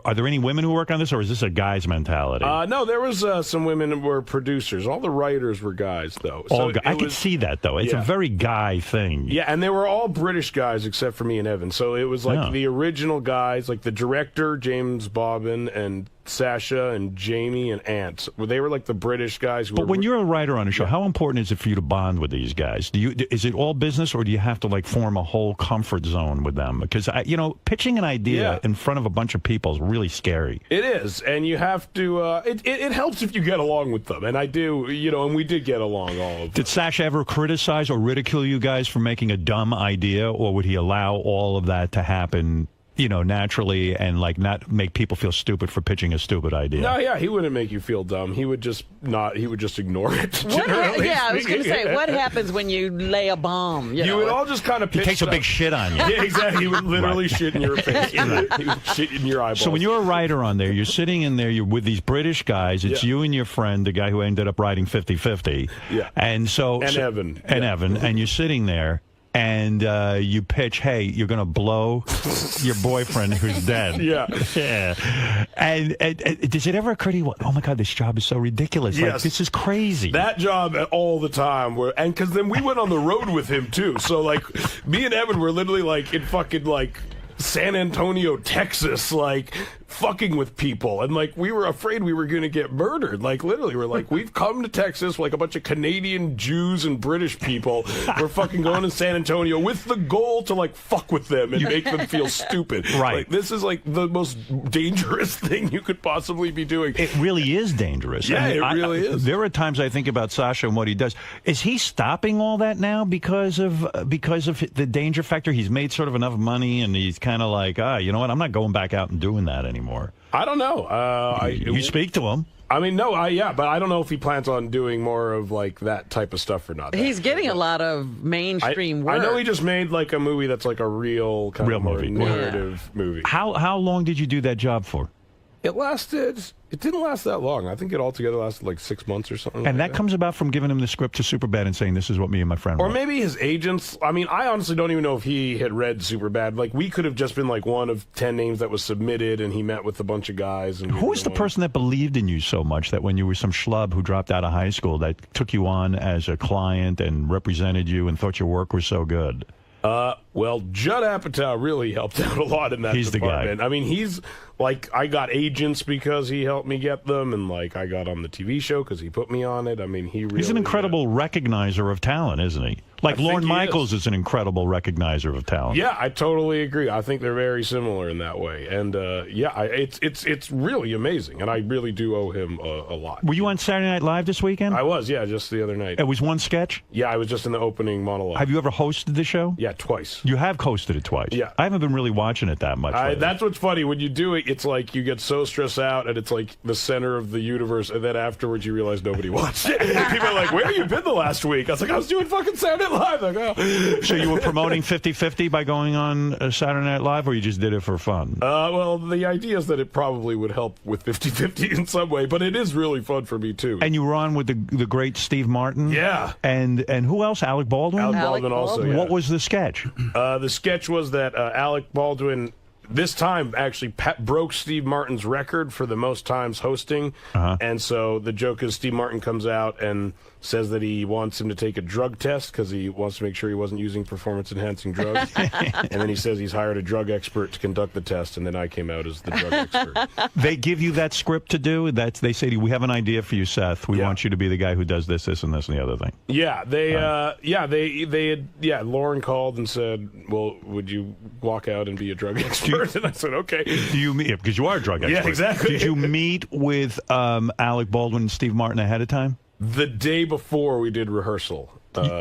[SPEAKER 2] Are there any women who work on this, or is this a guy's mentality?
[SPEAKER 1] No, there was some women who were producers. All the writers were guys, though. So
[SPEAKER 2] I could see that, though. It's a very guy thing.
[SPEAKER 1] Yeah, and they were all British guys except for me and Evan. So it was like the original guys, like the director, James Bobbin, and Sasha and Jamie and Ant. They were like the British guys.
[SPEAKER 2] But when you're a writer on a show, how important is it for you to bond with these guys? Is it all business, or do you have to like form a whole comfort zone with them? Because pitching an idea in front of a bunch of people is really scary.
[SPEAKER 1] It is, and you have to. It helps if you get along with them, and I do. And we did get along, all of them.
[SPEAKER 2] Did Sasha ever criticize or ridicule you guys for making a dumb idea, or would he allow all of that to happen? Naturally, and like not make people feel stupid for pitching a stupid idea.
[SPEAKER 1] No, yeah, he wouldn't make you feel dumb. He would just ignore it.
[SPEAKER 3] I was going to say, what happens when you lay a bomb?
[SPEAKER 1] You would all just kind of pitch.
[SPEAKER 2] He takes a big shit on you.
[SPEAKER 1] Yeah, exactly. He would literally shit in your face. He would shit in your eyeballs.
[SPEAKER 2] So when you're a writer on there, you're sitting in there, you're with these British guys. It's you and your friend, the guy who ended up writing 50-50.
[SPEAKER 1] Yeah.
[SPEAKER 2] And Evan. And Evan, and you're sitting there. And you pitch, hey, you're going to blow your boyfriend who's dead.
[SPEAKER 1] Yeah.
[SPEAKER 2] And does it ever occur to you, oh, my God, this job is so ridiculous.
[SPEAKER 1] Yes.
[SPEAKER 2] Like, this is crazy.
[SPEAKER 1] That job all the time. And because then we went on the road with him, too. So, like, me and Evan were literally, like, in fucking, like, San Antonio, Texas, like, fucking with people, and like we were afraid we were going to get murdered. Like literally, we're like, we've come to Texas, like a bunch of Canadian Jews and British people. We're fucking going to San Antonio with the goal to like fuck with them and make them feel stupid.
[SPEAKER 2] Right.
[SPEAKER 1] Like, this is like the most dangerous thing you could possibly be doing.
[SPEAKER 2] It really is dangerous.
[SPEAKER 1] Yeah, it really is.
[SPEAKER 2] There are times I think about Sasha and what he does. Is he stopping all that now because of the danger factor? He's made sort of enough money, and he's kind of like, you know what? I'm not going back out and doing that anymore.
[SPEAKER 1] I don't know.
[SPEAKER 2] You speak to him.
[SPEAKER 1] I mean, no, but I don't know if he plans on doing more of like that type of stuff or not.
[SPEAKER 3] He's getting a lot of mainstream work.
[SPEAKER 1] I know he just made like a movie that's like a real
[SPEAKER 2] movie,
[SPEAKER 1] narrative movie.
[SPEAKER 2] How long did you do that job for?
[SPEAKER 1] It didn't last that long. I think it altogether lasted like 6 months or something.
[SPEAKER 2] And that comes about from giving him the script to Superbad and saying, this is what me and my friend
[SPEAKER 1] wrote. Or
[SPEAKER 2] wrote.
[SPEAKER 1] maybe his agents. I mean, I honestly don't even know if he had read Superbad. Like, we could have just been like one of 10 names that was submitted, and he met with a bunch of guys. And
[SPEAKER 2] who was the person that believed in you so much that when you were some schlub who dropped out of high school that took you on as a client and represented you and thought your work was so good?
[SPEAKER 1] Well, Judd Apatow really helped out a lot in that
[SPEAKER 2] department. The guy.
[SPEAKER 1] I mean, he's like, I got agents because he helped me get them, and like I got on the TV show because he put me on it. I mean, he's
[SPEAKER 2] an incredible recognizer of talent, isn't he? Like Lorne Michaels is an incredible recognizer of talent.
[SPEAKER 1] Yeah, I totally agree. I think they're very similar in that way, and it's really amazing, and I really do owe him a lot.
[SPEAKER 2] Were you on Saturday Night Live this weekend?
[SPEAKER 1] I was, just the other night.
[SPEAKER 2] It was one sketch?
[SPEAKER 1] Yeah, I was just in the opening monologue.
[SPEAKER 2] Have you ever hosted the show?
[SPEAKER 1] Yeah, twice. twice.
[SPEAKER 2] You have coasted it twice.
[SPEAKER 1] Yeah.
[SPEAKER 2] I haven't been really watching it that much.
[SPEAKER 1] That's what's funny. When you do it, it's like you get so stressed out, and it's like the center of the universe, and then afterwards you realize nobody watched it. People are like, where have you been the last week? I was like, I was doing fucking Saturday Night Live. Like, oh.
[SPEAKER 2] So you were promoting 50-50 by going on Saturday Night Live, or you just did it for fun?
[SPEAKER 1] Well, the idea is that it probably would help with 50-50 in some way, but it is really fun for me, too.
[SPEAKER 2] And you were on with the great Steve Martin?
[SPEAKER 1] Yeah.
[SPEAKER 2] And who else? Alec Baldwin?
[SPEAKER 1] Alec Baldwin also, yeah.
[SPEAKER 2] What was the sketch?
[SPEAKER 1] The sketch was that Alec Baldwin, this time, actually broke Steve Martin's record for the most times hosting. And so the joke is Steve Martin comes out and says that he wants him to take a drug test because he wants to make sure he wasn't using performance-enhancing drugs. And then he says he's hired a drug expert to conduct the test, and then I came out as the drug expert.
[SPEAKER 2] They give you that script to do? They say to you, we have an idea for you, Seth. We want you to be the guy who does this, this, and this, and the other thing.
[SPEAKER 1] Yeah, Lauren called and said, well, would you walk out and be a drug expert? And I said, okay.
[SPEAKER 2] Do you meet, because you are a drug expert.
[SPEAKER 1] Yeah, exactly.
[SPEAKER 2] Did you meet with Alec Baldwin and Steve Martin ahead of time?
[SPEAKER 1] The day before we did rehearsal.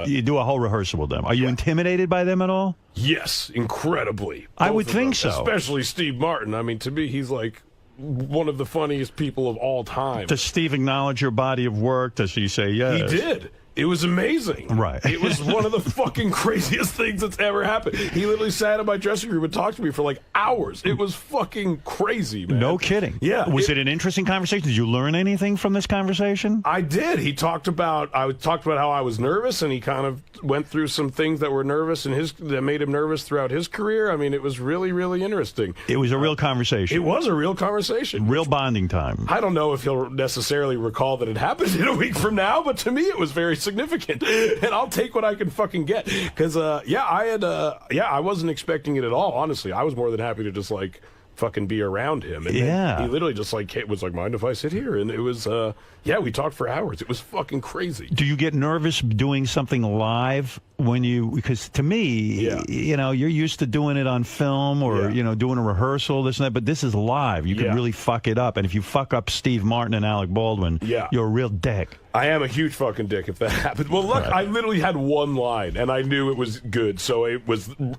[SPEAKER 2] You do a whole rehearsal with them. Are you intimidated by them at all?
[SPEAKER 1] Yes, incredibly.
[SPEAKER 2] I would think so.
[SPEAKER 1] Especially Steve Martin. I mean, to me, he's like one of the funniest people of all time.
[SPEAKER 2] Does Steve acknowledge your body of work? Does he say yes?
[SPEAKER 1] He did. It was amazing.
[SPEAKER 2] Right.
[SPEAKER 1] It was one of the fucking craziest things that's ever happened. He literally sat in my dressing room and talked to me for like hours. It was fucking crazy, man.
[SPEAKER 2] No kidding.
[SPEAKER 1] Yeah.
[SPEAKER 2] Was it an interesting conversation? Did you learn anything from this conversation?
[SPEAKER 1] I did. I talked about how I was nervous, and he kind of went through some things that were that made him nervous throughout his career. I mean, it was really, really interesting.
[SPEAKER 2] It was a real conversation.
[SPEAKER 1] It was a real conversation.
[SPEAKER 2] Real bonding time.
[SPEAKER 1] I don't know if he'll necessarily recall that it happened in a week from now, but to me it was very significant, and I'll take what I can fucking get. Because I wasn't expecting it at all. Honestly, I was more than happy to just like fucking be around him. And he literally just like was like, mind if I sit here? And it was we talked for hours. It was fucking crazy.
[SPEAKER 2] Do you get nervous doing something live because to me, you're used to doing it on film or doing a rehearsal, this and that, but this is live. You can really fuck it up, and if you fuck up Steve Martin and Alec Baldwin, you're a real dick.
[SPEAKER 1] I am a huge fucking dick if that happens. Well, look, I literally had one line, and I knew it was good, so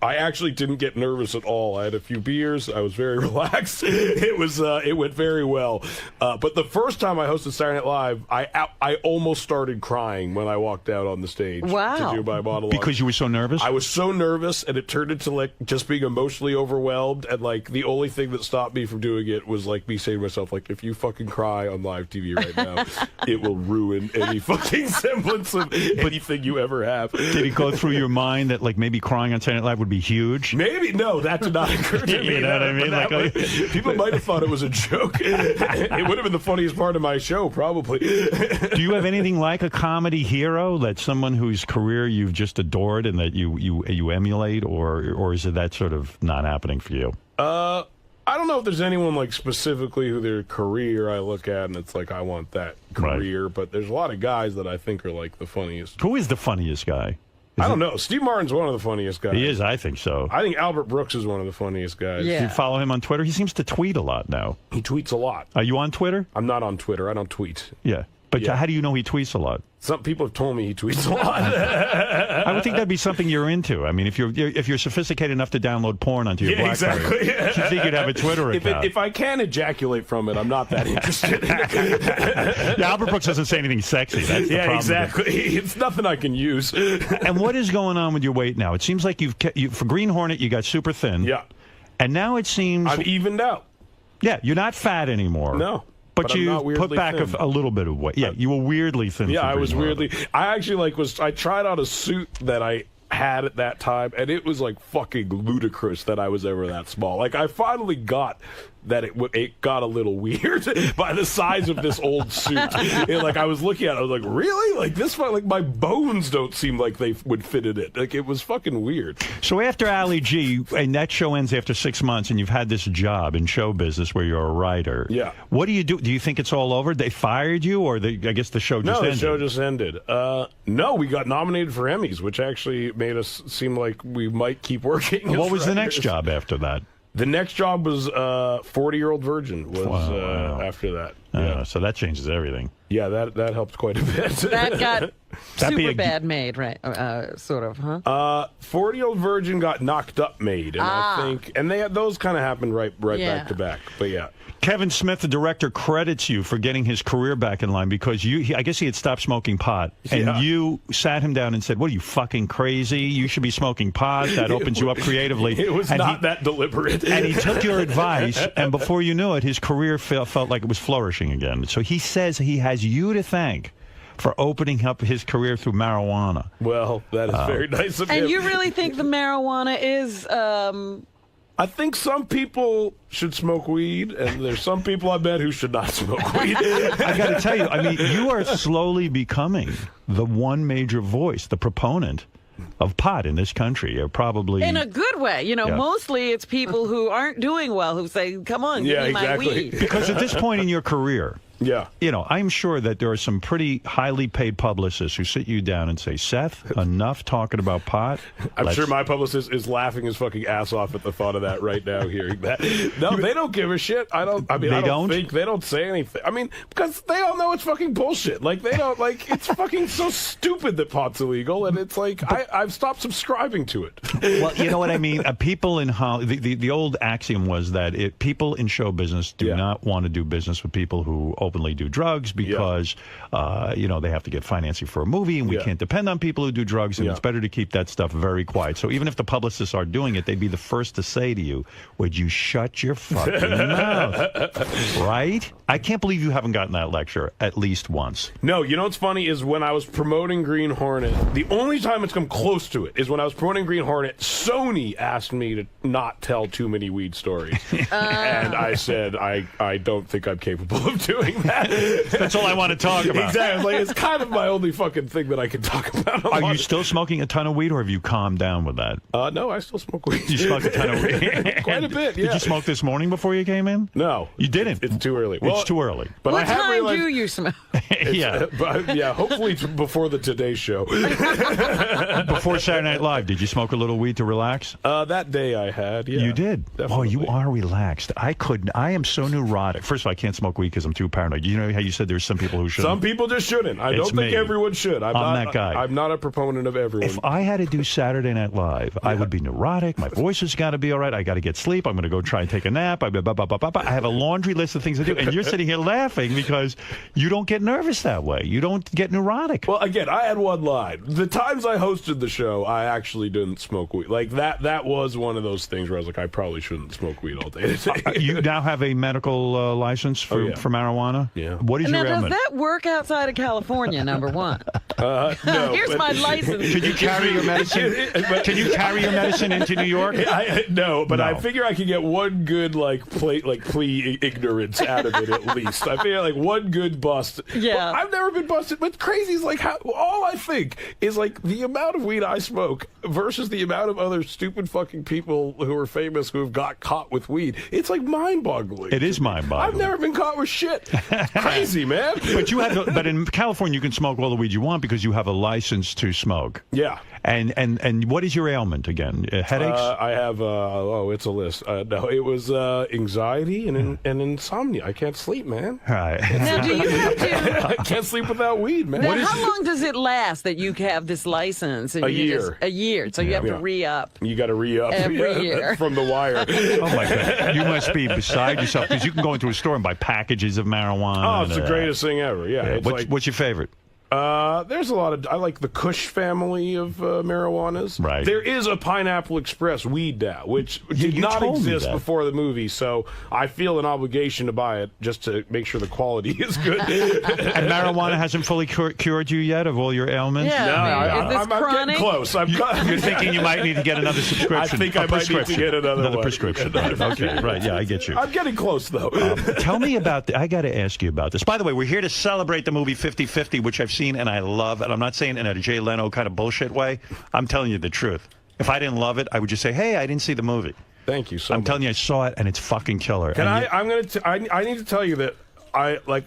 [SPEAKER 1] I actually didn't get nervous at all. I had a few beers. I was very relaxed. It went very well. But the first time I hosted Saturday Night Live, I almost started crying when I walked out on the stage to do my monologue.
[SPEAKER 2] Because you were so nervous?
[SPEAKER 1] I was so nervous, and it turned into like just being emotionally overwhelmed, and like the only thing that stopped me from doing it was like me saying to myself, like, if you fucking cry on live TV right now, it will ruin any fucking semblance of anything you ever have.
[SPEAKER 2] Did it go through your mind that like maybe crying on Saturday Night Live would be huge?
[SPEAKER 1] Maybe. No, that did not occur to me.
[SPEAKER 2] You know what I mean?
[SPEAKER 1] People might have thought it was a joke. It would have been the funniest part of my show, probably.
[SPEAKER 2] Do you have anything like a comedy hero, that someone whose career you've just adored and that you emulate, or is it that sort of not happening for you?
[SPEAKER 1] I don't know if there's anyone like specifically who their career I look at and it's like I want that career, but there's a lot of guys that I think are like the funniest.
[SPEAKER 2] Who is the funniest guy?
[SPEAKER 1] I don't know. Steve Martin's one of the funniest guys.
[SPEAKER 2] He is, I think so.
[SPEAKER 1] I think Albert Brooks is one of the funniest guys.
[SPEAKER 3] Yeah.
[SPEAKER 2] Do you follow him on Twitter? He seems to tweet a lot now.
[SPEAKER 1] He tweets a lot.
[SPEAKER 2] Are you on Twitter?
[SPEAKER 1] I'm not on Twitter. I don't tweet.
[SPEAKER 2] Yeah. But how do you know he tweets a lot?
[SPEAKER 1] Some people have told me he tweets a lot.
[SPEAKER 2] I would think that'd be something you're into. I mean, if you're sophisticated enough to download porn onto your BlackBerry,
[SPEAKER 1] exactly.
[SPEAKER 2] You think you'd have a Twitter account.
[SPEAKER 1] If I can ejaculate from it, I'm not that interested.
[SPEAKER 2] Albert Brooks doesn't say anything sexy. That's the problem.
[SPEAKER 1] Exactly. It's nothing I can use.
[SPEAKER 2] And what is going on with your weight now? It seems like for Green Hornet, you got super thin.
[SPEAKER 1] Yeah.
[SPEAKER 2] And now it seems
[SPEAKER 1] I've evened out.
[SPEAKER 2] Yeah, you're not fat anymore.
[SPEAKER 1] No.
[SPEAKER 2] But you put back a little bit of weight. Yeah, you were weirdly thin.
[SPEAKER 1] Yeah, I was weirdly. I actually I tried out a suit that I had at that time, and it was like fucking ludicrous that I was ever that small. Like I finally got that it got a little weird by the size of this old suit. And like I was looking at it, I was like, really? Like this? Like my bones don't seem like they would fit in it. Like it was fucking weird.
[SPEAKER 2] So after Ali G, and that show ends after 6 months, and you've had this job in show business where you're a writer.
[SPEAKER 1] Yeah.
[SPEAKER 2] What do you do? Do you think it's all over? They fired you, or I guess the show just ended?
[SPEAKER 1] No, the show just ended. No, we got nominated for Emmys, which actually made us seem like we might keep working.
[SPEAKER 2] What was the next job after that?
[SPEAKER 1] The next job was 40-Year-Old Virgin after that.
[SPEAKER 2] So that changes everything.
[SPEAKER 1] Yeah, that helped quite a bit.
[SPEAKER 3] That got super bad made, right? Sort of, huh?
[SPEAKER 1] 40-Year-Old Virgin got knocked up made, and I think, and those kind of happened right back to back. But yeah.
[SPEAKER 2] Kevin Smith, the director, credits you for getting his career back in line because I guess he had stopped smoking pot, and you sat him down and said, "What are you, fucking crazy? You should be smoking pot. That opens you up creatively."
[SPEAKER 1] It was not that deliberate.
[SPEAKER 2] And he took your advice, and before you knew it, his career felt like it was flourishing again. So he says he has you to thank for opening up his career through marijuana.
[SPEAKER 1] Well, that is very nice of him.
[SPEAKER 3] And you really think the marijuana is...
[SPEAKER 1] I think some people should smoke weed, and there's some people, I bet, who should not smoke weed.
[SPEAKER 2] I got to tell you, I mean, you are slowly becoming the one major voice, the proponent of pot in this country. Probably
[SPEAKER 3] in a good way. You know, mostly it's people who aren't doing well who say, come on, give me my weed.
[SPEAKER 2] Because at this point in your career,
[SPEAKER 1] yeah,
[SPEAKER 2] you know, I'm sure that there are some pretty highly paid publicists who sit you down and say, Seth, enough talking about pot.
[SPEAKER 1] I'm sure my publicist is laughing his fucking ass off at the thought of that right now, hearing that. No, they don't give a shit. I don't think they don't say anything. I mean, because they all know it's fucking bullshit. Like, they don't, like, it's fucking so stupid that pot's illegal, and it's like, I've stopped subscribing to it.
[SPEAKER 2] Well, you know what I mean? People in the old axiom was that people in show business do not want to do business with people who openly do drugs because, you know, they have to get financing for a movie, and we can't depend on people who do drugs, and it's better to keep that stuff very quiet. So even if the publicists are doing it, they'd be the first to say to you, would you shut your fucking mouth? Right? I can't believe you haven't gotten that lecture at least once.
[SPEAKER 1] No, you know what's funny is when I was promoting Green Hornet, the only time it's come close to it is when I was promoting Green Hornet, Sony asked me to not tell too many weed stories. And I said, I don't think I'm capable of doing that.
[SPEAKER 2] That's all I want to talk about.
[SPEAKER 1] Exactly. Like, it's kind of my only fucking thing that I can talk about.
[SPEAKER 2] Are you still smoking a ton of weed, or have you calmed down with that?
[SPEAKER 1] No, I still smoke weed.
[SPEAKER 2] You smoke a ton of weed?
[SPEAKER 1] Quite a bit, yeah.
[SPEAKER 2] Did you smoke this morning before you came in?
[SPEAKER 1] No.
[SPEAKER 2] You didn't?
[SPEAKER 1] It's too early.
[SPEAKER 2] Well, it's too early.
[SPEAKER 1] But
[SPEAKER 3] what
[SPEAKER 1] I have
[SPEAKER 3] time
[SPEAKER 1] realized,
[SPEAKER 3] do you smoke?
[SPEAKER 1] Yeah, hopefully it's before the Today Show.
[SPEAKER 2] Before Saturday Night Live, did you smoke a little weed to relax?
[SPEAKER 1] That day I had, yeah.
[SPEAKER 2] You did?
[SPEAKER 1] Definitely.
[SPEAKER 2] Oh, you are relaxed. I couldn't. I am so neurotic. First of all, I can't smoke weed because I'm too paranoid. You know how you said there's some people who shouldn't?
[SPEAKER 1] Some people just shouldn't. I don't think everyone should. I'm not
[SPEAKER 2] that guy.
[SPEAKER 1] I'm not a proponent of everyone.
[SPEAKER 2] If I had to do Saturday Night Live, I would be neurotic. My voice has got to be all right. I got to get sleep. I'm going to go try and take a nap. I have a laundry list of things to do. And you're sitting here laughing because you don't get nervous that way. You don't get neurotic.
[SPEAKER 1] Well, again, I had one line. The times I hosted the show, I actually didn't smoke weed. Like, that was one of those things where I was like, I probably shouldn't smoke weed all day today.
[SPEAKER 2] You now have a medical license for marijuana?
[SPEAKER 1] Yeah.
[SPEAKER 2] What is your ailment?
[SPEAKER 3] Does that work outside of California, number one?
[SPEAKER 1] No.
[SPEAKER 3] Here's my license.
[SPEAKER 2] Can you carry your medicine? Can you carry your medicine into New York?
[SPEAKER 1] No, but I figure I could get one good plea ignorance out of it at least. I figure like one good bust.
[SPEAKER 3] Yeah,
[SPEAKER 1] well, I've never been busted. What's crazy is like all I think is like the amount of weed I smoke versus the amount of other stupid fucking people who are famous who have got caught with weed. It's like mind-boggling.
[SPEAKER 2] It is mind-boggling.
[SPEAKER 1] I've never been caught with shit. Crazy, man.
[SPEAKER 2] But in California you can smoke all the weed you want because you have a license to smoke.
[SPEAKER 1] Yeah.
[SPEAKER 2] And what is your ailment again? Headaches?
[SPEAKER 1] I have it's a list. No, it was anxiety and insomnia. I can't sleep, man.
[SPEAKER 2] All right.
[SPEAKER 3] Now, do you have to?
[SPEAKER 1] I can't sleep without weed, man.
[SPEAKER 3] Now, how long does it last that you have this license? And
[SPEAKER 1] a year.
[SPEAKER 3] A year. So you have to re-up.
[SPEAKER 1] You got to re-up
[SPEAKER 3] every year
[SPEAKER 1] from the wire.
[SPEAKER 2] Oh my God! You must be beside yourself because you can go into a store and buy packages of marijuana.
[SPEAKER 1] Oh, it's the greatest thing ever. Yeah.
[SPEAKER 2] What's your favorite?
[SPEAKER 1] There's a lot of. I like the Kush family of marijuanas.
[SPEAKER 2] Right.
[SPEAKER 1] There is a Pineapple Express weed now, which did not exist before the movie, so I feel an obligation to buy it just to make sure the quality is good.
[SPEAKER 2] And marijuana hasn't fully cured you yet of all your ailments?
[SPEAKER 3] Yeah.
[SPEAKER 1] No, I'm getting close.
[SPEAKER 2] You're thinking you might need to get another subscription.
[SPEAKER 1] I think I might need to get another
[SPEAKER 2] prescription. Okay, right. Yeah, I get you.
[SPEAKER 1] I'm getting close, though.
[SPEAKER 2] Tell me about. I got to ask you about this. By the way, we're here to celebrate the movie 50/50, which I've seen and I love, and I'm not saying in a Jay Leno kind of bullshit way. I'm telling you the truth. If I didn't love it, I would just say, hey, I didn't see the movie.
[SPEAKER 1] Thank you so much.
[SPEAKER 2] I'm telling you, I saw it, and it's fucking killer.
[SPEAKER 1] I need to tell you that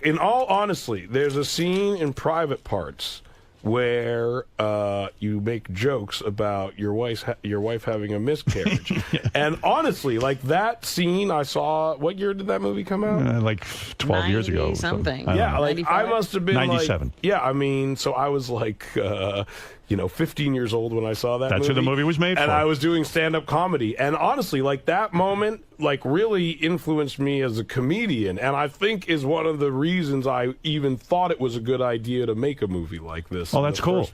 [SPEAKER 1] in all honesty, there's a scene in Private Parts where you make jokes about your wife having a miscarriage. And honestly, like that scene I saw, what year did that movie come out?
[SPEAKER 2] Like 12 years ago.
[SPEAKER 3] Something.
[SPEAKER 1] Yeah, like 95? I must have been
[SPEAKER 2] 97.
[SPEAKER 1] Like, yeah, I mean, so I was like 15 years old when I saw that
[SPEAKER 2] That's
[SPEAKER 1] movie.
[SPEAKER 2] who the movie was made for.
[SPEAKER 1] And I was doing stand-up comedy. And honestly, like that moment, like really influenced me as a comedian. And I think is one of the reasons I even thought it was a good idea to make a movie like this.
[SPEAKER 2] Oh, that's cool.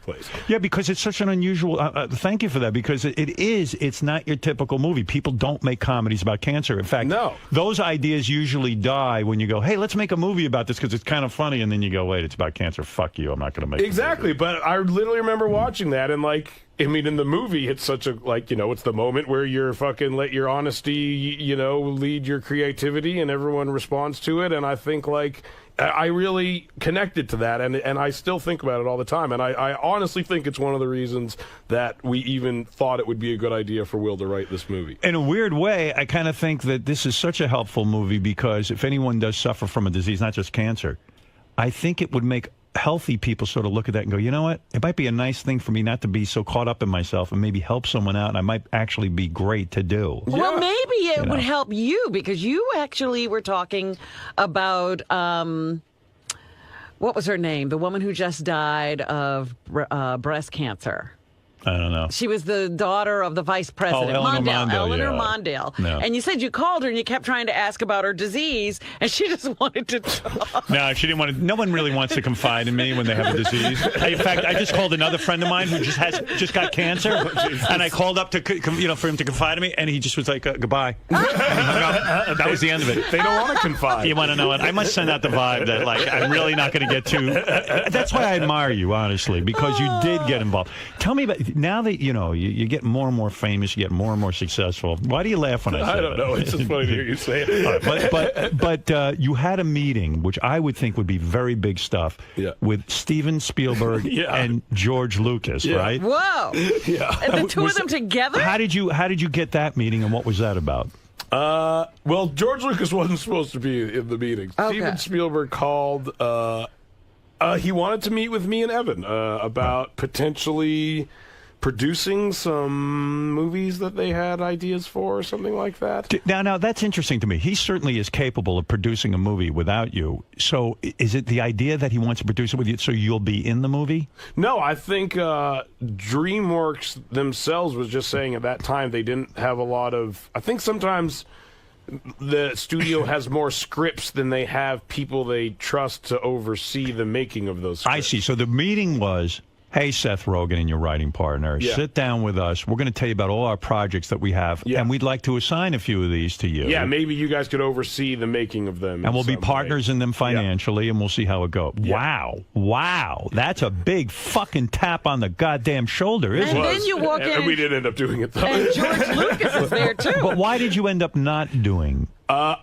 [SPEAKER 2] Yeah, because it's such an unusual, thank you for that, because it's not your typical movie. People don't make comedies about cancer. In fact, those ideas usually die when you go, hey, let's make a movie about this because it's kind of funny. And then you go, wait, it's about cancer. Fuck you. I'm not going to make it.
[SPEAKER 1] Exactly. But I literally remember watching that and like, I mean, in the movie, it's such a, like, it's the moment where you're fucking let your honesty, lead your creativity and everyone responds to it. And I think, like, I really connected to that. And I still think about it all the time. And I honestly think it's one of the reasons that we even thought it would be a good idea for Will to write this movie.
[SPEAKER 2] In a weird way, I kind of think that this is such a helpful movie because if anyone does suffer from a disease, not just cancer, I think it would make healthy people sort of look at that and go, you know what? It might be a nice thing for me not to be so caught up in myself and maybe help someone out, and I might actually be great to do.
[SPEAKER 3] Well, maybe it would help you because you actually were talking about, what was her name? The woman who just died of breast cancer.
[SPEAKER 2] I don't know.
[SPEAKER 3] She was the daughter of the vice president, Eleanor Mondale.
[SPEAKER 2] No.
[SPEAKER 3] And you said you called her and you kept trying to ask about her disease, and she just wanted to talk.
[SPEAKER 2] No, she didn't want to. No one really wants to confide in me when they have a disease. In fact, I just called another friend of mine who just got cancer, and I called up to for him to confide in me, and he just was like, goodbye. That was the end of it.
[SPEAKER 1] They don't want to confide.
[SPEAKER 2] You want to know what? I must send out the vibe that like I'm really not going to get too. That's why I admire you, honestly, because you did get involved. Tell me about. Now that you get more and more famous, you get more and more successful. Why do you laugh when I say that?
[SPEAKER 1] I don't know. It's just funny to hear you say it.
[SPEAKER 2] But you had a meeting, which I would think would be very big stuff, with Steven Spielberg and George Lucas, right?
[SPEAKER 3] Whoa!
[SPEAKER 1] Yeah.
[SPEAKER 3] And the two of them together?
[SPEAKER 2] How did you get that meeting, and what was that about?
[SPEAKER 1] Well, George Lucas wasn't supposed to be in the meeting.
[SPEAKER 3] Okay.
[SPEAKER 1] Steven Spielberg called. He wanted to meet with me and Evan about potentially producing some movies that they had ideas for or something like that.
[SPEAKER 2] Now that's interesting to me. He certainly is capable of producing a movie without you. So is it the idea that he wants to produce it with you so you'll be in the movie?
[SPEAKER 1] No, I think DreamWorks themselves was just saying at that time they didn't have a lot of... I think sometimes the studio has more scripts than they have people they trust to oversee the making of those scripts.
[SPEAKER 2] I see. So the meeting was... Hey, Seth Rogen and your writing partner, sit down with us. We're going to tell you about all our projects that we have, and we'd like to assign a few of these to you.
[SPEAKER 1] Yeah, maybe you guys could oversee the making of them.
[SPEAKER 2] And we'll be partners in them financially, and we'll see how it goes. Yeah. Wow. That's a big fucking tap on the goddamn shoulder, isn't it?
[SPEAKER 3] And then you walk in.
[SPEAKER 1] And we didn't end up doing it, though.
[SPEAKER 3] And George Lucas is there, too.
[SPEAKER 2] But why did you end up not doing?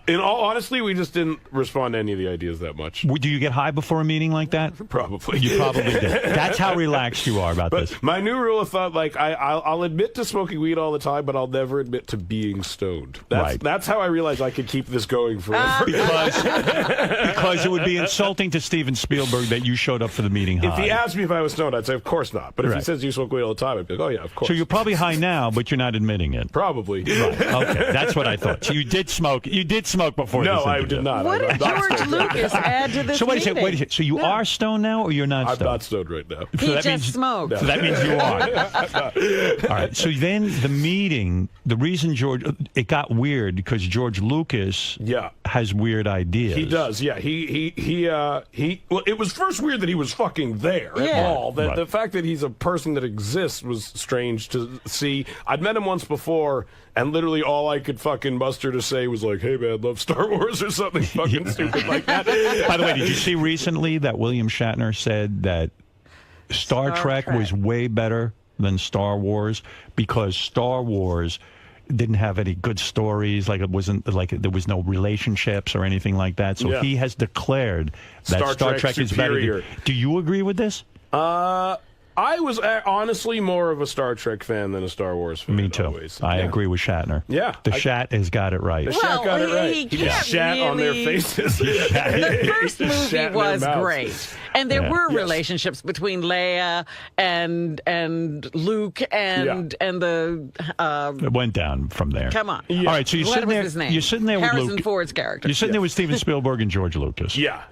[SPEAKER 1] In all honesty, we just didn't respond to any of the ideas that much.
[SPEAKER 2] Do you get high before a meeting like that?
[SPEAKER 1] Probably.
[SPEAKER 2] You probably did. That's how relaxed you are about this.
[SPEAKER 1] My new rule of thought, like, I'll admit to smoking weed all the time, but I'll never admit to being stoned. That's how I realized I could keep this going forever.
[SPEAKER 2] Because it would be insulting to Steven Spielberg that you showed up for the meeting high.
[SPEAKER 1] If he asked me if I was stoned, I'd say, of course not. But if he says you smoke weed all the time, I'd be like, oh, yeah, of course.
[SPEAKER 2] So you're probably high now, but you're not admitting it.
[SPEAKER 1] Probably.
[SPEAKER 2] Right. Okay. That's what I thought. So you did smoke. You did smoke before this interview.
[SPEAKER 1] No, I did not.
[SPEAKER 3] What did George Lucas add to this
[SPEAKER 2] meeting?
[SPEAKER 3] So
[SPEAKER 2] wait a second. So you are stoned now, or you're not stoned?
[SPEAKER 1] I'm not stoned right now.
[SPEAKER 3] He just smoked.
[SPEAKER 2] So that means you are. All right. So then the meeting, the reason it got weird because George Lucas has weird ideas.
[SPEAKER 1] He does, yeah. Well, it was first weird that he was fucking there at all. The fact that he's a person that exists was strange to see. I'd met him once before, and literally all I could fucking muster to say was like, hey, man, love Star Wars or something fucking stupid like that.
[SPEAKER 2] By the way, did you see recently that William Shatner said that Star Trek was way better than Star Wars because Star Wars didn't have any good stories, like it wasn't like there was no relationships or anything like that. So he has declared that Star Trek is better. Do you agree with this?
[SPEAKER 1] I was honestly more of a Star Trek fan than a Star Wars fan.
[SPEAKER 2] Me too.
[SPEAKER 1] Always.
[SPEAKER 2] I agree with Shatner.
[SPEAKER 1] Yeah.
[SPEAKER 2] The Shat has got it right.
[SPEAKER 1] The Shat got it right.
[SPEAKER 3] He
[SPEAKER 1] shat on their faces.
[SPEAKER 3] The first movie was great. And there were relationships between Leia and Luke and the...
[SPEAKER 2] it went down from there.
[SPEAKER 3] Come on.
[SPEAKER 2] All right, so you're sitting there.
[SPEAKER 3] His name?
[SPEAKER 2] You're sitting there with
[SPEAKER 3] Harrison
[SPEAKER 2] Luke.
[SPEAKER 3] Ford's character.
[SPEAKER 2] You're sitting there with Steven Spielberg and George Lucas.
[SPEAKER 1] Yeah.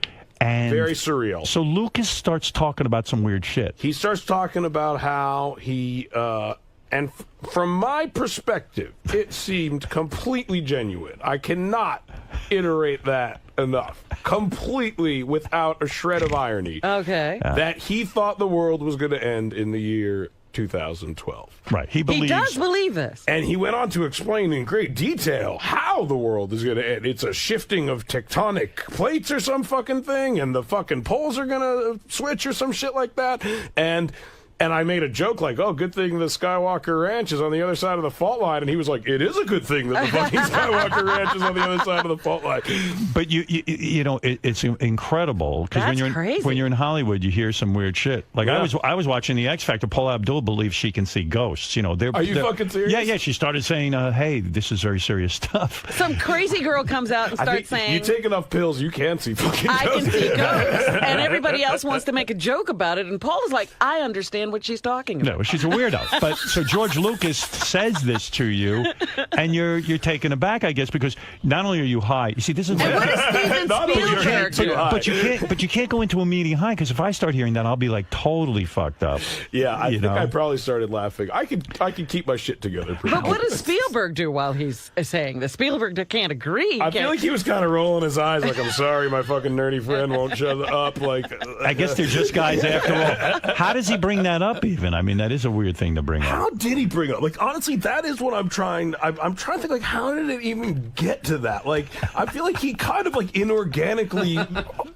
[SPEAKER 2] And
[SPEAKER 1] very surreal.
[SPEAKER 2] So Lucas starts talking about some weird shit.
[SPEAKER 1] He starts talking about how he, from my perspective, it seemed completely genuine. I cannot iterate that enough. Completely without a shred of irony.
[SPEAKER 3] Okay.
[SPEAKER 1] That he thought the world was going to end in the year 2012.
[SPEAKER 2] Right. He
[SPEAKER 3] does believe this.
[SPEAKER 1] And he went on to explain in great detail how the world is going to end. It's a shifting of tectonic plates or some fucking thing, and the fucking poles are going to switch or some shit like that. And I made a joke like, oh, good thing the Skywalker Ranch is on the other side of the fault line. And he was like, it is a good thing that the fucking Skywalker Ranch is on the other side of the fault line.
[SPEAKER 2] But you know, it's incredible because when you're in Hollywood, you hear some weird shit. Like I was watching the X Factor. Paula Abdul believes she can see ghosts. You know,
[SPEAKER 1] are you fucking serious?
[SPEAKER 2] Yeah. She started saying, hey, this is very serious stuff.
[SPEAKER 3] Some crazy girl comes out and starts saying,
[SPEAKER 1] you take enough pills, you can see fucking ghosts.
[SPEAKER 3] I can see ghosts. And everybody else wants to make a joke about it. And Paula's like, I understand what she's talking about.
[SPEAKER 2] No, she's a weirdo. But so George Lucas says this to you, and you're taken aback, I guess, because not only are you high. You see, this is
[SPEAKER 3] what does Steven Spielberg do?
[SPEAKER 2] But you can't go into a meeting high because if I start hearing that, I'll be like totally fucked up.
[SPEAKER 1] Yeah, I think I probably started laughing. I could keep my shit together.
[SPEAKER 3] But what does Spielberg do while he's saying this? Spielberg can't agree.
[SPEAKER 1] I feel like he was kind of rolling his eyes, like, I'm sorry, my fucking nerdy friend won't shut up. Like,
[SPEAKER 2] I guess they're just guys after all. How does he bring that up? Even, I mean, that is a weird thing to bring up.
[SPEAKER 1] How did he bring up? Like, honestly, that is what I'm trying to think, like, how did it even get to that? Like, I feel like he kind of, like, inorganically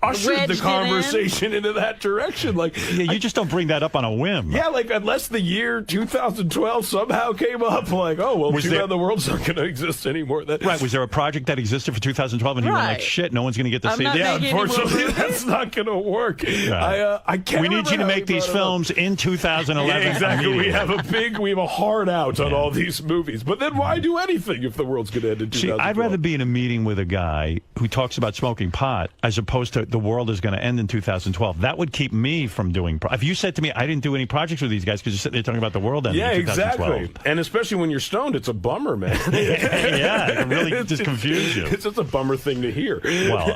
[SPEAKER 1] ushered the conversation into that direction. Like,
[SPEAKER 2] yeah, you just don't bring that up on a whim.
[SPEAKER 1] Yeah, like, unless the year 2012 somehow came up, like, oh, well, too bad the world's not going to exist anymore.
[SPEAKER 2] Right, was there a project that existed for 2012 and he went like, shit, no one's going to get to see this?
[SPEAKER 1] Yeah, unfortunately, that's not going to work.
[SPEAKER 2] Right.
[SPEAKER 1] I can't.
[SPEAKER 2] We need you to make these films in 2011.
[SPEAKER 1] Yeah, exactly. We have a hard out on all these movies. But then why do anything if the world's going to end in 2012?
[SPEAKER 2] See, I'd rather be in a meeting with a guy who talks about smoking pot as opposed to the world is going to end in 2012. That would keep me from doing. If you said to me, I didn't do any projects with these guys because you're sitting there talking about the world ending in 2012.
[SPEAKER 1] Yeah, exactly. And especially when you're stoned, it's a bummer, man.
[SPEAKER 2] Yeah, it can really just confuse you.
[SPEAKER 1] It's just a bummer thing to hear.
[SPEAKER 2] Well,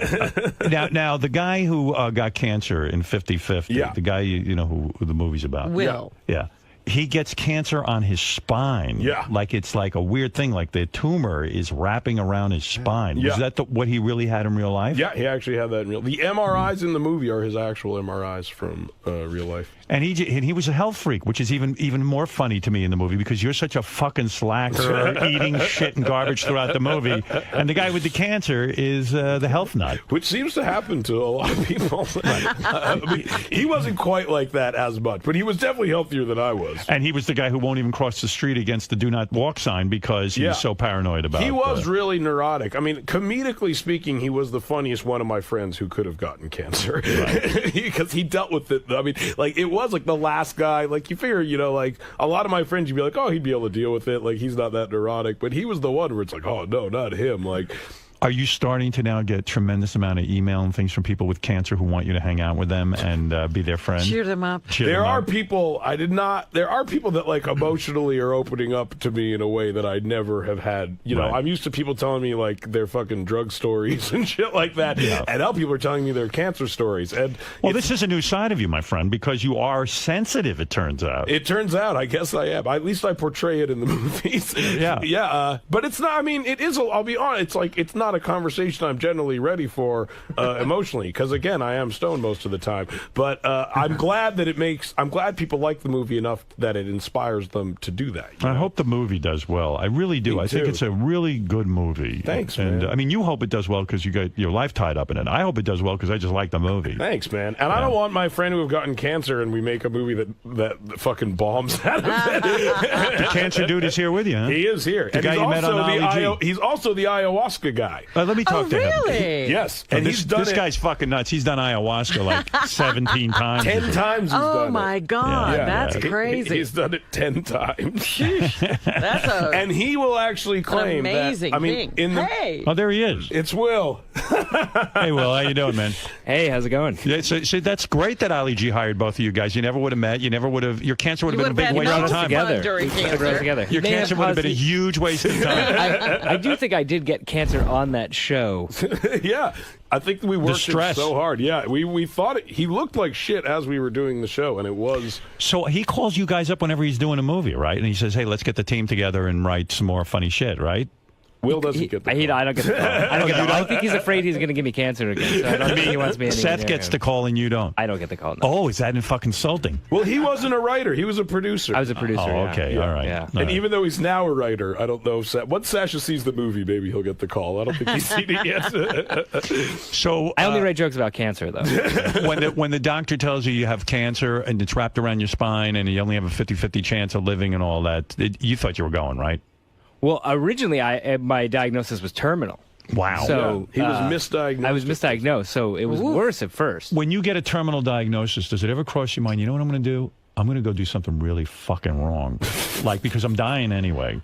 [SPEAKER 2] now the guy who got cancer in 50-50, the guy who the movie's about.
[SPEAKER 3] Will.
[SPEAKER 2] Yeah. He gets cancer on his spine.
[SPEAKER 1] Yeah.
[SPEAKER 2] Like it's like a weird thing, like the tumor is wrapping around his spine.
[SPEAKER 1] Yeah.
[SPEAKER 2] Was that what he really had in real life?
[SPEAKER 1] Yeah, he actually had that in real life. The MRIs in the movie are his actual MRIs from real life.
[SPEAKER 2] And he was a health freak, which is even more funny to me in the movie because you're such a fucking slacker eating shit and garbage throughout the movie. And the guy with the cancer is the health nut.
[SPEAKER 1] Which seems to happen to a lot of people. I mean, he wasn't quite like that as much, but he was definitely healthier than I was.
[SPEAKER 2] And he was the guy who won't even cross the street against the do not walk sign because he was so paranoid about it.
[SPEAKER 1] He was really neurotic. I mean, comedically speaking, he was the funniest one of my friends who could have gotten cancer. Right. Because he dealt with it. I mean, like, it was like the last guy. Like, you figure, like, a lot of my friends, you'd be like, oh, he'd be able to deal with it. Like, he's not that neurotic. But he was the one where it's like, oh, no, not him. Like...
[SPEAKER 2] Are you starting to now get tremendous amount of email and things from people with cancer who want you to hang out with them and be their friend?
[SPEAKER 3] Cheer them up.
[SPEAKER 1] There are people that like emotionally are opening up to me in a way that I never have had. I'm used to people telling me like their fucking drug stories and shit like that. Yeah. And now people are telling me their cancer stories. And
[SPEAKER 2] this is a new side of you, my friend, because you are sensitive, it turns out.
[SPEAKER 1] It turns out, I guess I am. At least I portray it in the movies.
[SPEAKER 2] Yeah.
[SPEAKER 1] Yeah. But it's not, I mean, it is, I'll be honest, it's like, it's not a conversation I'm generally ready for emotionally, because again, I am stoned most of the time. But I'm glad people like the movie enough that it inspires them to do that.
[SPEAKER 2] I hope the movie does well. I really do. I think it's a really good movie.
[SPEAKER 1] Thanks,
[SPEAKER 2] man.
[SPEAKER 1] And
[SPEAKER 2] I mean, you hope it does well because you got your life tied up in it. I hope it does well because I just like the movie.
[SPEAKER 1] Thanks, man. And I don't want my friend who have gotten cancer and we make a movie that fucking bombs out of it.
[SPEAKER 2] The cancer dude is here with you, huh?
[SPEAKER 1] He is here.
[SPEAKER 2] The guy you met on Ollie G.
[SPEAKER 1] He's also the ayahuasca guy. guy.
[SPEAKER 2] Let me talk to him.
[SPEAKER 3] Really?
[SPEAKER 1] Yes.
[SPEAKER 2] And this guy's fucking nuts. He's done ayahuasca like 17 times.
[SPEAKER 1] 10 times he's done it.
[SPEAKER 3] Oh, my God. That's crazy.
[SPEAKER 1] He's done it 10 times.
[SPEAKER 3] That's
[SPEAKER 1] and he will actually claim
[SPEAKER 3] amazing
[SPEAKER 1] that, I mean,
[SPEAKER 3] thing.
[SPEAKER 2] Oh, there he is.
[SPEAKER 1] It's Will.
[SPEAKER 2] Hey, Will, how you doing, man?
[SPEAKER 4] Hey, how's it going?
[SPEAKER 2] Yeah, so that's great that Ali G hired both of you guys. You never would have met. You never would have. Your cancer would have been a big waste of time. Your cancer would have been a huge waste of time.
[SPEAKER 4] I do think I did get cancer on that show.
[SPEAKER 1] Yeah. I think we worked him so hard. Yeah, we thought he looked like shit as we were doing the show, and it was.
[SPEAKER 2] So he calls you guys up whenever he's doing a movie, right? And he says, "Hey, let's get the team together and write some more funny shit," right?
[SPEAKER 1] Will doesn't get the call.
[SPEAKER 4] I don't get the call. I think he's afraid he's going to give me cancer again. So I don't think he wants me.
[SPEAKER 2] Seth gets the call and you don't.
[SPEAKER 4] I don't get the call. No.
[SPEAKER 2] Oh, is that in fucking insulting?
[SPEAKER 1] Well, he wasn't a writer. He was a producer.
[SPEAKER 4] I was a producer.
[SPEAKER 2] Oh, okay.
[SPEAKER 4] Yeah.
[SPEAKER 2] All right.
[SPEAKER 4] Yeah.
[SPEAKER 1] And even though he's now a writer, I don't know. Once Sasha sees the movie, maybe he'll get the call. I don't think he's seen it yet.
[SPEAKER 2] So
[SPEAKER 4] I only write jokes about cancer, though.
[SPEAKER 2] when the doctor tells you have cancer and it's wrapped around your spine and you only have a 50-50 chance of living and all that, you thought you were going, right?
[SPEAKER 4] Well, originally, my diagnosis was terminal.
[SPEAKER 2] Wow.
[SPEAKER 4] So
[SPEAKER 1] he was misdiagnosed.
[SPEAKER 4] I was misdiagnosed, so it was worse at first.
[SPEAKER 2] When you get a terminal diagnosis, does it ever cross your mind, you know what I'm going to do? I'm going to go do something really fucking wrong. Because I'm dying anyway.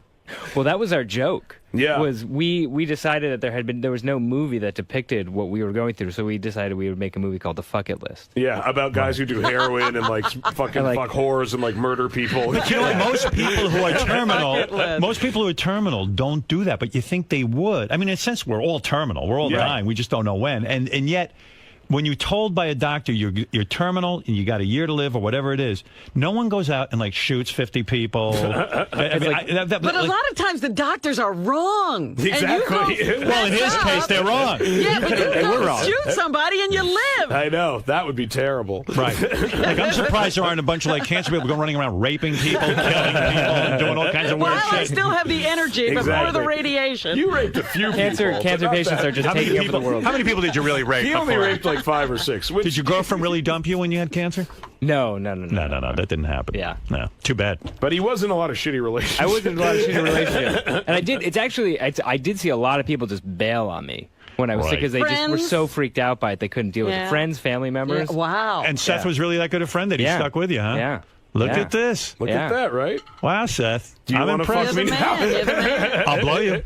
[SPEAKER 4] Well, that was our joke.
[SPEAKER 1] Yeah.
[SPEAKER 4] Was we decided that there was no movie that depicted what we were going through, so we decided we would make a movie called The Fuck It List.
[SPEAKER 1] Yeah, about guys who do heroin and fuck whores and murder people.
[SPEAKER 2] But you know, most people who are terminal don't do that, but you think they would. I mean, in a sense, we're all terminal. We're all dying. We just don't know when. And yet, when you're told by a doctor you're terminal and you got a year to live or whatever it is, no one goes out and shoots 50 people.
[SPEAKER 3] But a lot of times the doctors are wrong.
[SPEAKER 1] Exactly.
[SPEAKER 2] Well, in his case, they're wrong.
[SPEAKER 3] Yeah, but you go shoot somebody and you live.
[SPEAKER 1] I know. That would be terrible.
[SPEAKER 2] Right. I'm surprised there aren't a bunch of cancer people going running around raping people, killing people, and doing all kinds of weird shit.
[SPEAKER 3] I still have the energy before the radiation.
[SPEAKER 1] You raped a few people.
[SPEAKER 4] Cancer patients are just taking over the world.
[SPEAKER 2] How many people did you really rape?
[SPEAKER 1] He only raped 5 or 6.
[SPEAKER 2] Did your girlfriend really dump you when you had cancer?
[SPEAKER 4] No.
[SPEAKER 2] That didn't happen.
[SPEAKER 4] Yeah.
[SPEAKER 2] No. Too bad.
[SPEAKER 1] But he was in a lot of shitty relationships.
[SPEAKER 4] I was in a lot of shitty relationships. And I did see a lot of people just bail on me when I was sick because they just were so freaked out by it they couldn't deal with it. Friends, family members.
[SPEAKER 3] Yeah. Wow.
[SPEAKER 2] And Seth was really that good a friend that he stuck with you, huh?
[SPEAKER 4] Yeah.
[SPEAKER 2] Look at this.
[SPEAKER 1] Look at that, right?
[SPEAKER 2] Wow, Seth.
[SPEAKER 1] Do you want to fuck me now?
[SPEAKER 2] I'll blow you.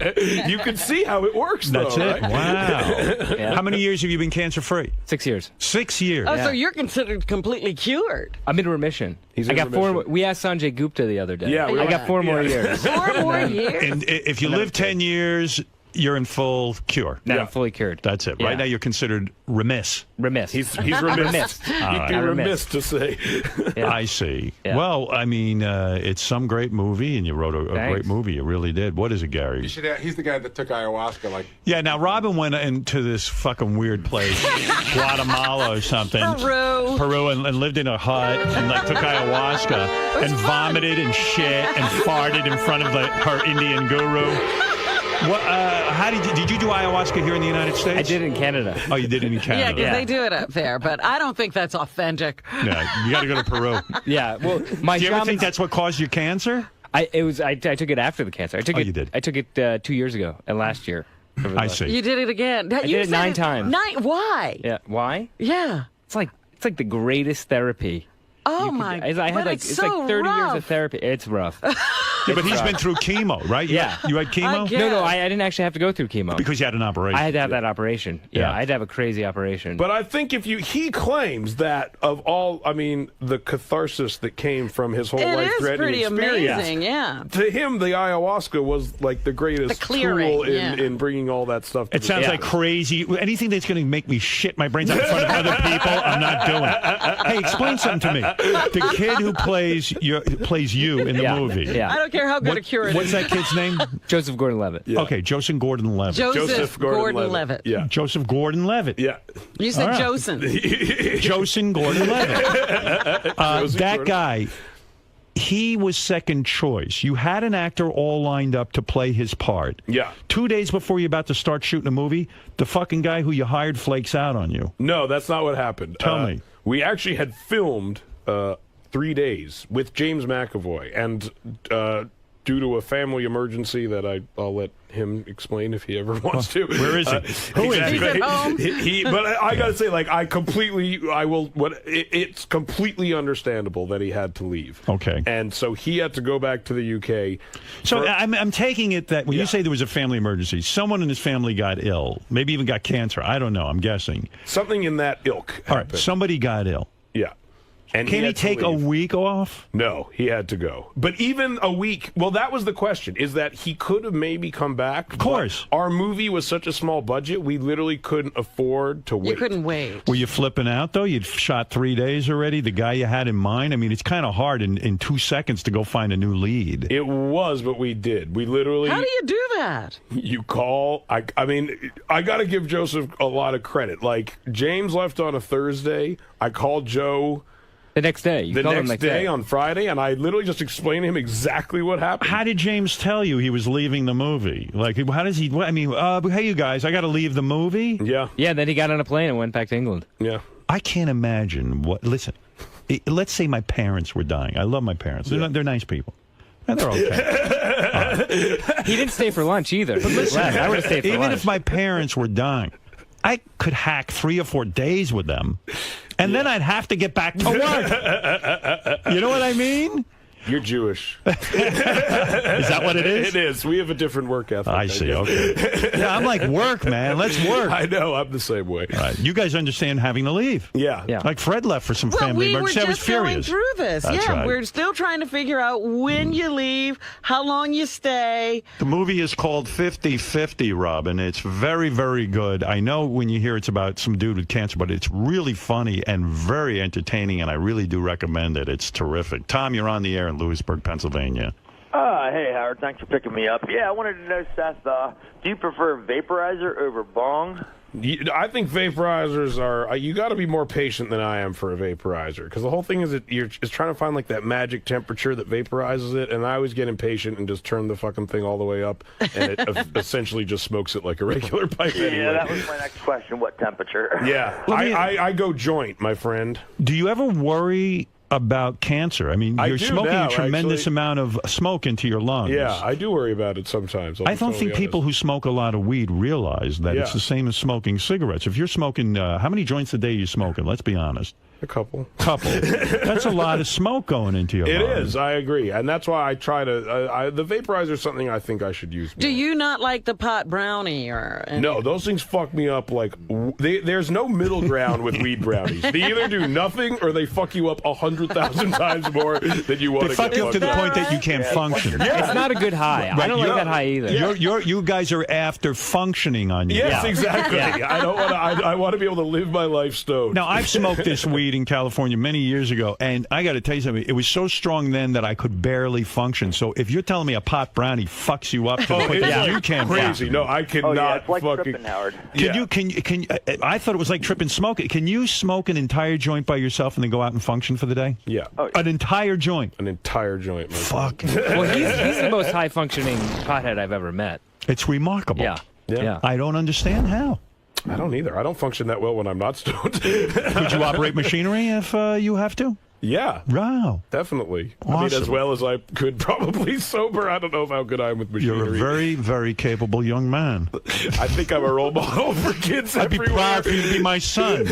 [SPEAKER 1] You can see how it works, though.
[SPEAKER 2] That's it.
[SPEAKER 1] Right?
[SPEAKER 2] Wow.
[SPEAKER 4] Yeah.
[SPEAKER 2] How many years have you been cancer-free?
[SPEAKER 4] 6 years.
[SPEAKER 2] 6 years.
[SPEAKER 3] Oh, so you're considered completely cured.
[SPEAKER 4] I'm in remission.
[SPEAKER 1] I got
[SPEAKER 4] remission. 4. We asked Sanjay Gupta the other day.
[SPEAKER 1] Yeah,
[SPEAKER 4] I got 4 more years.
[SPEAKER 3] 4 more years.
[SPEAKER 2] And if you live 10 years, you're in full cure.
[SPEAKER 4] Now I'm fully cured.
[SPEAKER 2] That's it. Right now you're considered remiss.
[SPEAKER 4] Remiss.
[SPEAKER 1] He's remiss. He'd be remiss to say.
[SPEAKER 2] I see. Yeah. Well, I mean, it's some great movie, and you wrote a great movie. You really did. What is it, Gary?
[SPEAKER 5] He's the guy that took ayahuasca.
[SPEAKER 2] Yeah, now Robin went into this fucking weird place, Guatemala or something. Peru, and lived in a hut, and took ayahuasca, and vomited and shit, and farted in front of her Indian guru. What, how did you do ayahuasca here in the United States?
[SPEAKER 4] I did it in Canada.
[SPEAKER 2] Oh, you did it in Canada.
[SPEAKER 3] Yeah, because they do it up there, but I don't think that's authentic.
[SPEAKER 2] Yeah, you got to go to Peru.
[SPEAKER 4] Yeah, well,
[SPEAKER 2] Do you ever think that's what caused your cancer?
[SPEAKER 4] I took it after the cancer.
[SPEAKER 2] You did.
[SPEAKER 4] I took it 2 years ago and last year.
[SPEAKER 2] I see.
[SPEAKER 3] You did it again.
[SPEAKER 4] I did it 9 times.
[SPEAKER 3] Why?
[SPEAKER 4] Yeah. Why?
[SPEAKER 3] Yeah.
[SPEAKER 4] It's like the greatest therapy.
[SPEAKER 3] Oh my!
[SPEAKER 4] I had it's like 30 years of therapy. It's rough.
[SPEAKER 2] Yeah, but he's been through chemo, right?
[SPEAKER 4] Yeah.
[SPEAKER 2] You had chemo?
[SPEAKER 4] No, I didn't actually have to go through chemo.
[SPEAKER 2] Because you had an operation.
[SPEAKER 4] I had to have that operation. Yeah, I had to have a crazy operation.
[SPEAKER 1] But I think he claims that of all, the catharsis that came from his whole life-threatening experience.
[SPEAKER 3] It is pretty amazing, yeah.
[SPEAKER 1] To him, the ayahuasca was the greatest tool in bringing all that stuff to
[SPEAKER 2] It sounds like crazy. Anything that's going to make me shit my brains out in front of other people, I'm not doing it. Hey, explain something to me. The kid who plays you in the movie.
[SPEAKER 4] Yeah.
[SPEAKER 3] I don't care how good a cure it is.
[SPEAKER 2] What's that kid's name?
[SPEAKER 4] Joseph Gordon-Levitt.
[SPEAKER 2] Yeah. Okay, Joseph Gordon-Levitt.
[SPEAKER 3] Joseph Gordon-Levitt.
[SPEAKER 1] Yeah.
[SPEAKER 2] Joseph Gordon-Levitt.
[SPEAKER 1] Yeah.
[SPEAKER 3] You said Josen.
[SPEAKER 2] Joseph Gordon-Levitt. That guy, he was second choice. You had an actor all lined up to play his part.
[SPEAKER 1] Yeah.
[SPEAKER 2] 2 days before you're about to start shooting a movie, the fucking guy who you hired flakes out on you.
[SPEAKER 1] No, that's not what happened.
[SPEAKER 2] Tell me.
[SPEAKER 1] We actually had filmed 3 days with James McAvoy, and due to a family emergency that I'll let him explain if he ever wants to.
[SPEAKER 2] Where is he?
[SPEAKER 1] Who is
[SPEAKER 3] He's at home.
[SPEAKER 1] But I gotta say, like, it's completely understandable that he had to leave.
[SPEAKER 2] Okay.
[SPEAKER 1] And so he had to go back to the UK.
[SPEAKER 2] So I'm taking it that when you say there was a family emergency, someone in his family got ill, maybe even got cancer. I don't know. I'm guessing.
[SPEAKER 1] Something in that ilk happened.
[SPEAKER 2] All right, somebody got ill.
[SPEAKER 1] Yeah. And
[SPEAKER 2] Can he take a week off?
[SPEAKER 1] No, he had to go. But even a week, well, that was the question, is that he could have maybe come back.
[SPEAKER 2] Of course.
[SPEAKER 1] Our movie was such a small budget, we literally couldn't afford to wait.
[SPEAKER 3] You couldn't wait.
[SPEAKER 2] Were you flipping out, though? You'd shot 3 days already, the guy you had in mind? I mean, it's kind of hard in 2 seconds to go find a new lead.
[SPEAKER 1] It was, but we did. We literally...
[SPEAKER 3] How do you do that?
[SPEAKER 1] You call... I mean, I got to give Joseph a lot of credit. Like, James left on a Thursday. I called Joe...
[SPEAKER 4] The next day.
[SPEAKER 1] The next day on Friday, and I literally just explained to him exactly what happened.
[SPEAKER 2] How did James tell you he was leaving the movie? Like, how does he... I mean, hey, you guys, I got to leave the movie?
[SPEAKER 1] Yeah.
[SPEAKER 4] Yeah, then he got on a plane and went back to England.
[SPEAKER 1] Yeah.
[SPEAKER 2] I can't imagine what... Listen, let's say my parents were dying. I love my parents. They're nice people. And they're okay.
[SPEAKER 4] He didn't stay for lunch either. But listen, I would have stayed for lunch.
[SPEAKER 2] Even if my parents were dying, I could hack 3 or 4 days with them, and then I'd have to get back to work. You know what I mean?
[SPEAKER 1] You're Jewish.
[SPEAKER 2] Is that what it is?
[SPEAKER 1] It is. We have a different work ethic.
[SPEAKER 2] I see. Okay. Yeah, I'm like, work, man. Let's work.
[SPEAKER 1] I know. I'm the same way.
[SPEAKER 2] All right. You guys understand having to leave.
[SPEAKER 1] Yeah.
[SPEAKER 2] Like Fred left for some family
[SPEAKER 3] we were
[SPEAKER 2] emergency. I was
[SPEAKER 3] just going
[SPEAKER 2] furious.
[SPEAKER 3] through this.
[SPEAKER 2] That's
[SPEAKER 3] yeah,
[SPEAKER 2] right.
[SPEAKER 3] we're still trying to figure out when you leave, how long you stay.
[SPEAKER 2] The movie is called 50-50, Robin. It's very, very good. I know when you hear it's about some dude with cancer, but it's really funny and very entertaining, and I really do recommend it. It's terrific. Tom, you're on the air in Lewisburg, Pennsylvania.
[SPEAKER 6] Hey, Howard. Thanks for picking me up. Yeah, I wanted to know, Seth, do you prefer vaporizer over bong?
[SPEAKER 1] I think vaporizers are... you got to be more patient than I am for a vaporizer, because the whole thing is that you're just trying to find like that magic temperature that vaporizes it, and I always get impatient and just turn the fucking thing all the way up, and it essentially just smokes it like a regular pipe anyway.
[SPEAKER 6] Yeah, that was my next question. What temperature?
[SPEAKER 1] Yeah, I go joint, my friend.
[SPEAKER 2] Do you ever worry about cancer? I mean, you're smoking a tremendous amount of smoke into your lungs.
[SPEAKER 1] Yeah, I do worry about it sometimes.
[SPEAKER 2] I don't think people who smoke a lot of weed realize that it's the same as smoking cigarettes. If you're smoking, how many joints a day are you smoking? Let's be honest.
[SPEAKER 1] A couple.
[SPEAKER 2] That's a lot of smoke going into your lungs. It is,
[SPEAKER 1] I agree. And that's why I try to... the vaporizer is something I think I should use more.
[SPEAKER 3] Do you not like the pot brownie?
[SPEAKER 1] No, those things fuck me up like... there's no middle ground with weed brownies. They either do nothing or they fuck you up 100,000 times more than you want to get.
[SPEAKER 2] They fuck you up to the point that you can't function.
[SPEAKER 4] It's not a good high. I don't like that high either.
[SPEAKER 2] You guys are after functioning on you.
[SPEAKER 1] Yes, exactly. I don't want to... I want to be able to live my life stoned.
[SPEAKER 2] Now, I've smoked this weed in California many years ago, and I got to tell you something. It was so strong then that I could barely function. So if you're telling me a pot brownie fucks you up to the point that you can't
[SPEAKER 1] crazy.
[SPEAKER 2] Function.
[SPEAKER 1] No, I cannot.
[SPEAKER 6] Oh, yeah, it's like
[SPEAKER 1] fucking
[SPEAKER 6] tripping, Howard.
[SPEAKER 2] Can you? I thought it was like tripping smoking. Can you smoke an entire joint by yourself and then go out and function for the day?
[SPEAKER 1] Yeah.
[SPEAKER 2] An entire joint.
[SPEAKER 1] An entire joint.
[SPEAKER 2] Fuck.
[SPEAKER 4] Well, he's the most high functioning pothead I've ever met.
[SPEAKER 2] It's remarkable.
[SPEAKER 4] Yeah.
[SPEAKER 2] I don't understand how.
[SPEAKER 1] I don't either. I don't function that well when I'm not stoned.
[SPEAKER 2] Could you operate machinery if you have to?
[SPEAKER 1] Yeah.
[SPEAKER 2] Wow.
[SPEAKER 1] Definitely.
[SPEAKER 2] Awesome.
[SPEAKER 1] I mean, as well as I could probably sober. I don't know how good I am with machinery.
[SPEAKER 2] You're a very, very capable young man.
[SPEAKER 1] I think I'm a role model for kids everywhere.
[SPEAKER 2] I'd be proud for you to be my son.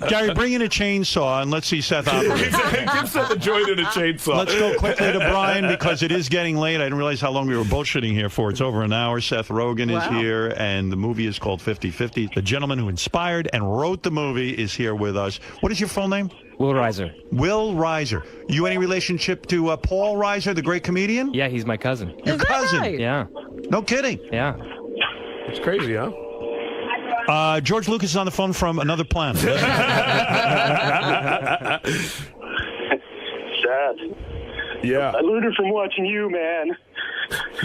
[SPEAKER 2] Gary, bring in a chainsaw and let's see Seth operate.
[SPEAKER 1] Give Seth a joint and a chainsaw.
[SPEAKER 2] Let's go quickly to Brian because it is getting late. I didn't realize how long we were bullshitting here for. It's over an hour. Seth Rogen is here, and the movie is called 50-50. The gentleman who inspired and wrote the movie is here with us. What is your full name?
[SPEAKER 4] Will Reiser.
[SPEAKER 2] Will Reiser. You any relationship to Paul Reiser, the great comedian?
[SPEAKER 4] Yeah, he's my cousin.
[SPEAKER 2] Your cousin?
[SPEAKER 3] Right?
[SPEAKER 4] Yeah.
[SPEAKER 2] No kidding.
[SPEAKER 4] Yeah.
[SPEAKER 1] It's crazy, huh?
[SPEAKER 2] George Lucas is on the phone from another planet.
[SPEAKER 7] Seth.
[SPEAKER 1] Yeah.
[SPEAKER 7] I learned it from watching you, man.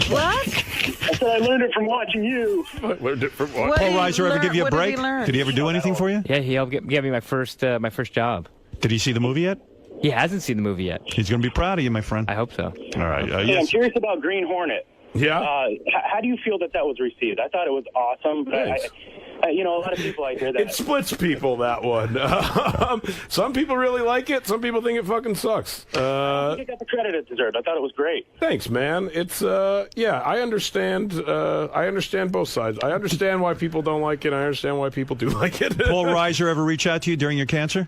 [SPEAKER 3] What?
[SPEAKER 7] I said I learned it from watching you.
[SPEAKER 1] I learned it from
[SPEAKER 3] What
[SPEAKER 2] Paul
[SPEAKER 3] did he
[SPEAKER 2] Reiser ever
[SPEAKER 3] learn?
[SPEAKER 2] give you a
[SPEAKER 3] What did he
[SPEAKER 2] break?
[SPEAKER 3] learn?
[SPEAKER 2] Did he ever do anything for you?
[SPEAKER 4] Yeah, he helped get me my first job.
[SPEAKER 2] Did he see the movie yet?
[SPEAKER 4] He hasn't seen the movie yet.
[SPEAKER 2] He's going to be proud of you, my friend.
[SPEAKER 4] I hope so.
[SPEAKER 2] All right.
[SPEAKER 7] Yeah, I'm
[SPEAKER 2] Yes.
[SPEAKER 7] curious about Green Hornet.
[SPEAKER 1] Yeah.
[SPEAKER 7] How do you feel that was received? I thought it was awesome, but A lot of people I hear that.
[SPEAKER 1] It splits people, that one. Some people really like it. Some people think it fucking sucks.
[SPEAKER 7] I think it got the credit it deserved. I thought it was great.
[SPEAKER 1] Thanks, man. It's I understand. I understand both sides. I understand why people don't like it. I understand why people do like it.
[SPEAKER 2] Paul Reiser ever reach out to you during your cancer?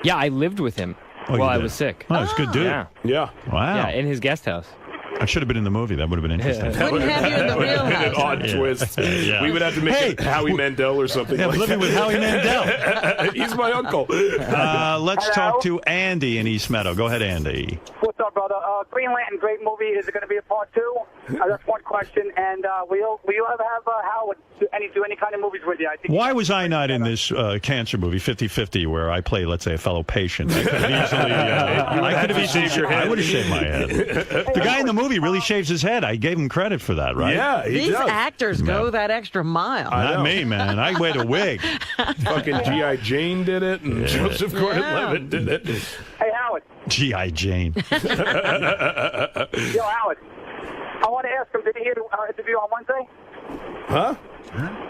[SPEAKER 4] Yeah, I lived with him while I was sick.
[SPEAKER 2] Oh, it's a good dude.
[SPEAKER 4] Yeah.
[SPEAKER 2] Wow.
[SPEAKER 4] Yeah, in his guest house.
[SPEAKER 2] I should have been in the movie. That would have been interesting.
[SPEAKER 3] Wouldn't have you in the real
[SPEAKER 1] An
[SPEAKER 3] house.
[SPEAKER 1] odd twist.
[SPEAKER 2] Yeah.
[SPEAKER 1] We would have to make it Howie Mandel or something.
[SPEAKER 2] Yeah,
[SPEAKER 1] like
[SPEAKER 2] living with Howie Mandel.
[SPEAKER 1] that. He's my uncle.
[SPEAKER 2] Let's talk to Andy in East Meadow. Go ahead, Andy.
[SPEAKER 8] What's up, brother? Green Lantern, great movie. Is it going to be a part 2? That's one question. And will you ever have Howard do any kind of movies with you? I think.
[SPEAKER 2] Why was I not in this cancer movie, 50-50, where I play, let's say, a fellow patient? I could have easily, I would have shaved my head. The guy in the movie really shaves his head. I gave him credit for that, right?
[SPEAKER 1] Yeah, he
[SPEAKER 3] These
[SPEAKER 1] does.
[SPEAKER 3] actors go that extra mile.
[SPEAKER 2] Not me, man. I wear the wig.
[SPEAKER 1] Fucking G.I. Jane did it, and Joseph Gordon-Levitt did it.
[SPEAKER 8] Hey, Howard.
[SPEAKER 2] G.I. Jane.
[SPEAKER 8] Yo, Howard. I want to ask him, did he hear the interview on Wednesday?
[SPEAKER 1] Huh?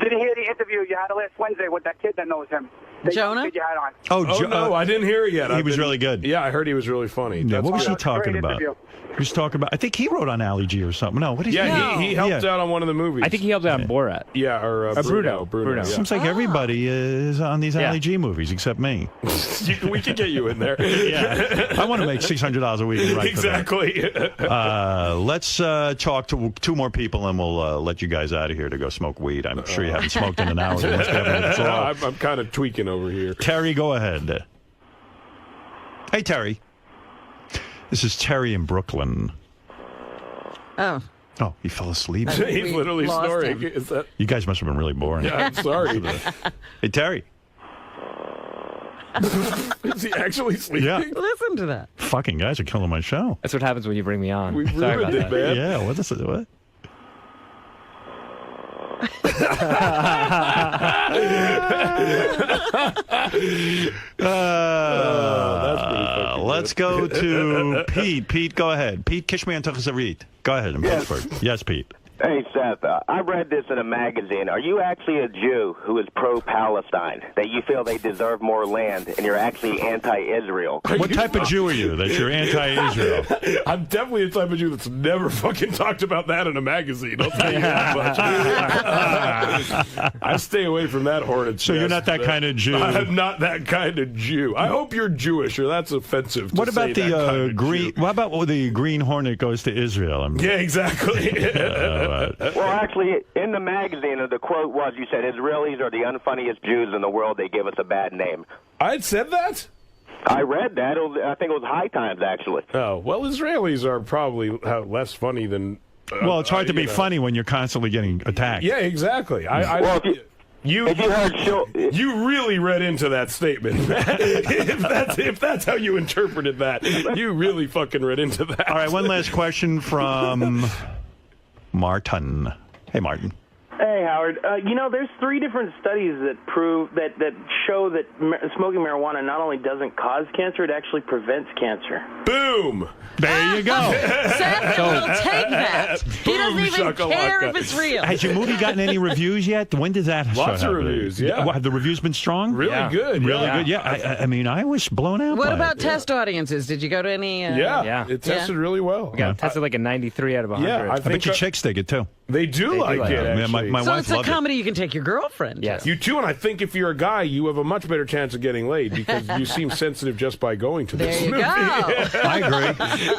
[SPEAKER 8] Did he hear the interview you had last Wednesday with that kid that knows him?
[SPEAKER 3] Jonah?
[SPEAKER 8] Kid you had on.
[SPEAKER 1] Oh, no, I didn't hear it yet.
[SPEAKER 2] He was really good.
[SPEAKER 1] Yeah, I heard he was really funny.
[SPEAKER 2] Yeah, what was he
[SPEAKER 8] Great
[SPEAKER 2] talking about?
[SPEAKER 8] interview.
[SPEAKER 2] He was talking about, I think he wrote on Ali G or something. No, what did he
[SPEAKER 1] he helped out on one of the movies.
[SPEAKER 4] I think he helped out on Borat.
[SPEAKER 1] Yeah, or
[SPEAKER 4] Bruno.
[SPEAKER 1] Yeah.
[SPEAKER 2] Seems like everybody is on these Ali G movies except me.
[SPEAKER 1] We could get you in there.
[SPEAKER 2] I want to make $600 a week and write
[SPEAKER 1] Exactly.
[SPEAKER 2] for that. Let's talk to 2 more people, and we'll let you guys out of here to go smoke weed. I'm sure you haven't smoked in an hour. You must be having a withdrawal.
[SPEAKER 1] I'm kind of tweaking over here.
[SPEAKER 2] Terry, go ahead. Hey, Terry. This is Terry in Brooklyn.
[SPEAKER 3] Oh.
[SPEAKER 2] Oh, he fell asleep.
[SPEAKER 1] He's literally
[SPEAKER 3] lost
[SPEAKER 1] snoring.
[SPEAKER 3] him.
[SPEAKER 1] Is that?
[SPEAKER 2] You guys must have been really boring.
[SPEAKER 1] Yeah, I'm sorry.
[SPEAKER 2] Hey, Terry.
[SPEAKER 1] Is he actually sleeping?
[SPEAKER 2] Yeah.
[SPEAKER 3] Listen to that.
[SPEAKER 2] Fucking guys are killing my show.
[SPEAKER 4] That's what happens when you bring me on.
[SPEAKER 1] We
[SPEAKER 4] Sorry
[SPEAKER 1] ruined
[SPEAKER 4] about
[SPEAKER 1] it,
[SPEAKER 4] that.
[SPEAKER 1] man.
[SPEAKER 2] Yeah, what is it? What? Let's go to Pete. Pete, go ahead. Pete, Kishmi Antachzarit. Go ahead in Pittsburgh. Yes, Pete.
[SPEAKER 9] Hey, Seth, I read this in a magazine. Are you actually a Jew who is pro-Palestine, that you feel they deserve more land, and you're actually anti-Israel?
[SPEAKER 2] What type of Jew are you, that you're anti-Israel?
[SPEAKER 1] I'm definitely the type of Jew that's never fucking talked about that in a magazine. I'll tell you that much. I stay away from that hornet's
[SPEAKER 2] So you're
[SPEAKER 1] nest,
[SPEAKER 2] not that
[SPEAKER 1] man.
[SPEAKER 2] kind of Jew.
[SPEAKER 1] I'm not that kind of Jew. I hope you're Jewish, or that's offensive. To
[SPEAKER 2] What about
[SPEAKER 1] say that kind of
[SPEAKER 2] green?
[SPEAKER 1] Jew.
[SPEAKER 2] What about the Green Hornet goes to Israel?
[SPEAKER 1] Yeah, exactly.
[SPEAKER 9] Well, actually, in the magazine, the quote was, you said, Israelis are the unfunniest Jews in the world. They give us a bad name.
[SPEAKER 1] I had said that?
[SPEAKER 9] I read that. I think it was High Times, actually.
[SPEAKER 1] Oh, well, Israelis are probably less funny than...
[SPEAKER 2] Well, it's hard to be funny when you're constantly getting attacked.
[SPEAKER 1] Yeah, exactly.
[SPEAKER 9] Well,
[SPEAKER 1] You really read into that statement. if that's how you interpreted that, you really fucking read into that.
[SPEAKER 2] All right, one last question from Martin. Hey, Martin.
[SPEAKER 10] Hey, Howard. There's 3 different studies that prove that show that smoking marijuana not only doesn't cause cancer, it actually prevents cancer.
[SPEAKER 1] Boom!
[SPEAKER 2] There you go.
[SPEAKER 3] Seth will take that. He doesn't even
[SPEAKER 1] shakalaka.
[SPEAKER 3] care if it's real.
[SPEAKER 2] Has your movie gotten any reviews yet? When does that start
[SPEAKER 1] Lots of
[SPEAKER 2] happening?
[SPEAKER 1] reviews, yeah.
[SPEAKER 2] Have the reviews been strong?
[SPEAKER 1] Really good.
[SPEAKER 2] Really good, yeah. I mean, I was blown out
[SPEAKER 3] What
[SPEAKER 2] by
[SPEAKER 3] about
[SPEAKER 2] it.
[SPEAKER 3] test audiences? Did you go to any?
[SPEAKER 1] Yeah, it tested really well.
[SPEAKER 4] Yeah, tested like a 93 out of 100.
[SPEAKER 1] Yeah,
[SPEAKER 2] I bet your chicks dig it, too.
[SPEAKER 1] They do like it, actually.
[SPEAKER 2] My
[SPEAKER 3] So
[SPEAKER 2] wife
[SPEAKER 3] it's a
[SPEAKER 2] loved it.
[SPEAKER 3] comedy you can take your girlfriend.
[SPEAKER 4] Yes.
[SPEAKER 1] You too, and I think if you're a guy, you have a much better chance of getting laid because you seem sensitive just by going to this
[SPEAKER 3] There you
[SPEAKER 1] movie.
[SPEAKER 3] go.
[SPEAKER 2] I agree.